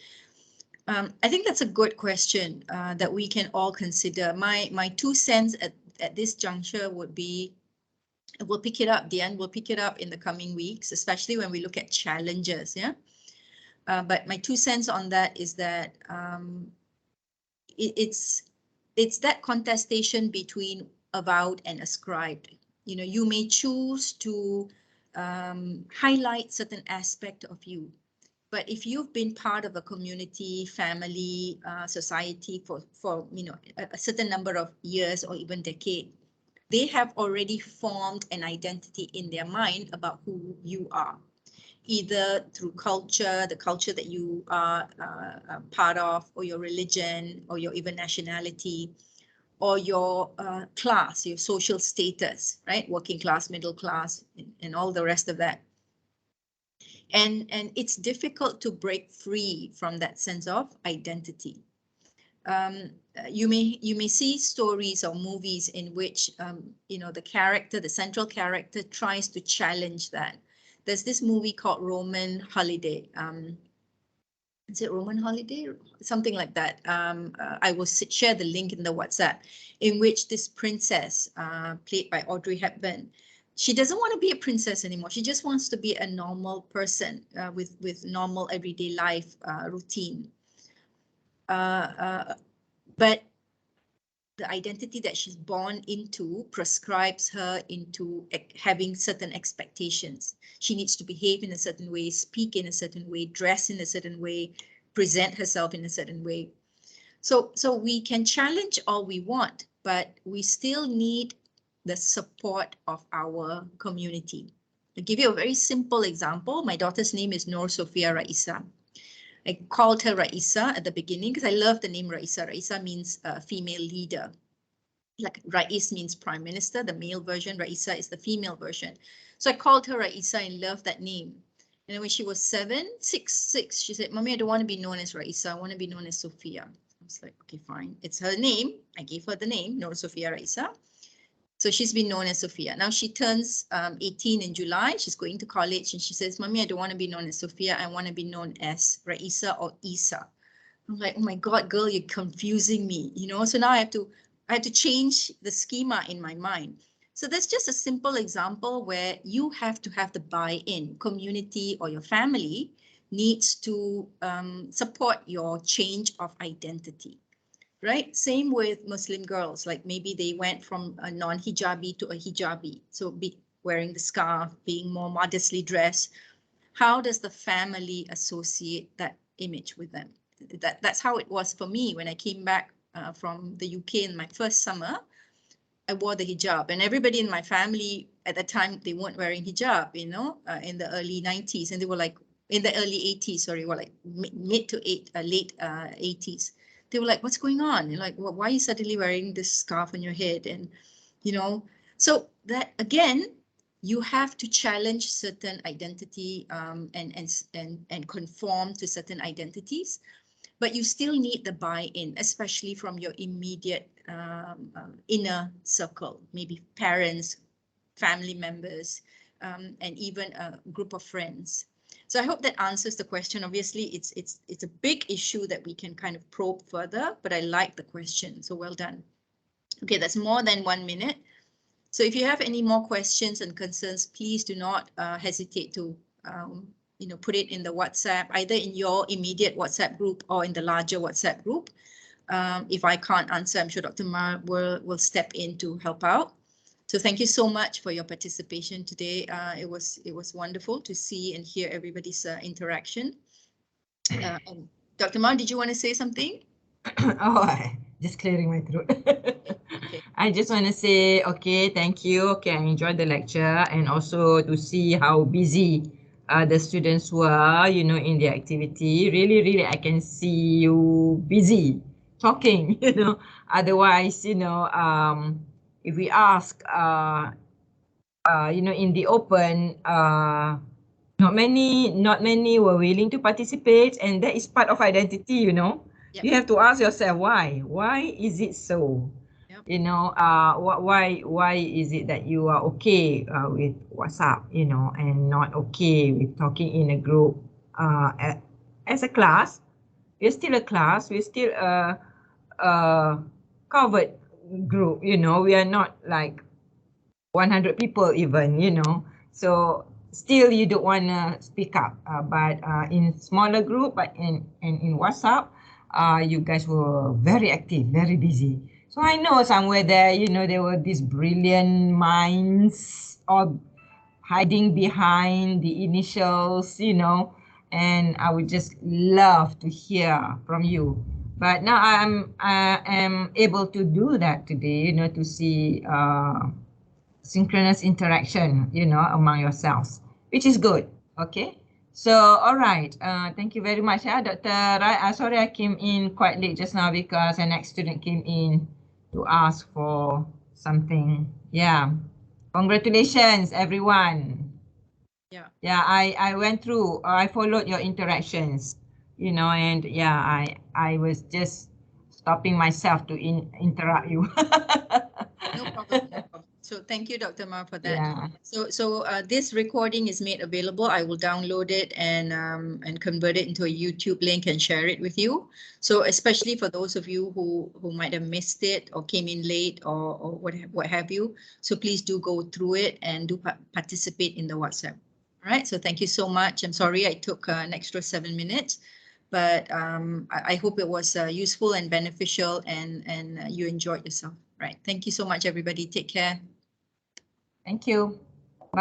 I think that's a good question that we can all consider. My 2 cents at this juncture would be, we'll pick it up, Diane, we'll pick it up in the coming weeks, especially when we look at challenges, yeah? But my 2 cents on that is that it's that contestation between avowed and ascribed. You know, you may choose to highlight certain aspect of you, but if you've been part of a community, family, society for you know a certain number of years or even decade, they have already formed an identity in their mind about who you are, either through culture, the culture that you are part of, or your religion, or your even nationality, or your class, your social status, right? Working class, middle class, and all the rest of that. And it's difficult to break free from that sense of identity. You may see stories or movies in which you know, the central character tries to challenge that. There's this movie called Roman Holiday. Is it Roman Holiday? Something like that. I will share the link in the WhatsApp, in which this princess, played by Audrey Hepburn, she doesn't want to be a princess anymore. She just wants to be a normal person with normal everyday life routine. But the identity that she's born into prescribes her into having certain expectations. She needs to behave in a certain way, speak in a certain way, dress in a certain way, present herself in a certain way. So we can challenge all we want, but we still need the support of our community. I'll give you a very simple example. My daughter's name is Nur Sofia Raisa. I called her Raisa at the beginning because I love the name Raisa. Raisa means female leader. Like Rais means prime minister, the male version, Raisa is the female version. So I called her Raisa and loved that name. And when she was 6, she said, Mommy, I don't want to be known as Raisa. I want to be known as Sophia. I was like, okay, fine. It's her name. I gave her the name, Nur Sofia Raisa. So she's been known as Sophia. Now she turns 18 in July. She's going to college and she says, Mommy, I don't want to be known as Sophia. I want to be known as Raisa or Isa. I'm like, oh my God, girl, you're confusing me, you know? So now I have to change the schema in my mind. So that's just a simple example where you have to have the buy-in. Community or your family needs to support your change of identity. right? Same with Muslim girls, like maybe they went from a non-hijabi to a hijabi. So wearing the scarf, being more modestly dressed. How does the family associate that image with them? That's how it was for me when I came back from the UK in my first summer. I wore the hijab, and everybody in my family at the time, they weren't wearing hijab, you know, in the early 90s, and they were like, in the early 80s, sorry, were like mid to late 80s. They were like, what's going on? And like, well, why are you suddenly wearing this scarf on your head? And, you know, so that again, you have to challenge certain identity and conform to certain identities, but you still need the buy-in, especially from your immediate inner circle, maybe parents, family members, and even a group of friends. So I hope that answers the question. Obviously, it's a big issue that we can kind of probe further, but I like the question. So well done. Okay, that's more than 1 minute. So if you have any more questions and concerns, please do not hesitate to put it in the WhatsApp, either in your immediate WhatsApp group or in the larger WhatsApp group. If I can't answer, I'm sure Dr. Ma will step in to help out. So thank you so much for your participation today. It was wonderful to see and hear everybody's interaction. And Dr. Ma, did you want to say something? Oh, just clearing my throat. Okay. I just want to say, okay, thank you. Okay, I enjoyed the lecture, and also to see how busy the students were, you know, in the activity. Really, really, I can see you busy talking, you know. Otherwise, you know, if we ask, you know, in the open, not many were willing to participate, and that is part of identity, you know. Yep. You have to ask yourself why is it so? Yep. You know, why is it that you are okay with WhatsApp, you know, and not okay with talking in a group as a class? We're still a class, we're still a covered group, you know. We are not like 100 people even, you know. So still you don't want to speak up, but in smaller group, but in WhatsApp, you guys were very active, very busy. So I know somewhere there, you know, there were these brilliant minds all hiding behind the initials, you know, and I would just love to hear from you. But now I am able to do that today, you know, to see synchronous interaction, you know, among yourselves, which is good. Okay. So, all right. Thank you very much, Dr. Rai. Sorry, I came in quite late just now because an next student came in to ask for something. Yeah. Congratulations, everyone. Yeah. Yeah, I went through, I followed your interactions, you know, and yeah, I was just stopping myself to interrupt you. No problem. No problem. So thank you, Dr. Ma, for that. Yeah. So this recording is made available. I will download it and convert it into a YouTube link and share it with you. So especially for those of you who might have missed it or came in late or what have you. So please do go through it and do participate in the WhatsApp. All right. So thank you so much. I'm sorry I took an extra 7 minutes, but I hope it was useful and beneficial and you enjoyed yourself. Right. Thank you so much, everybody. Take care. Thank you.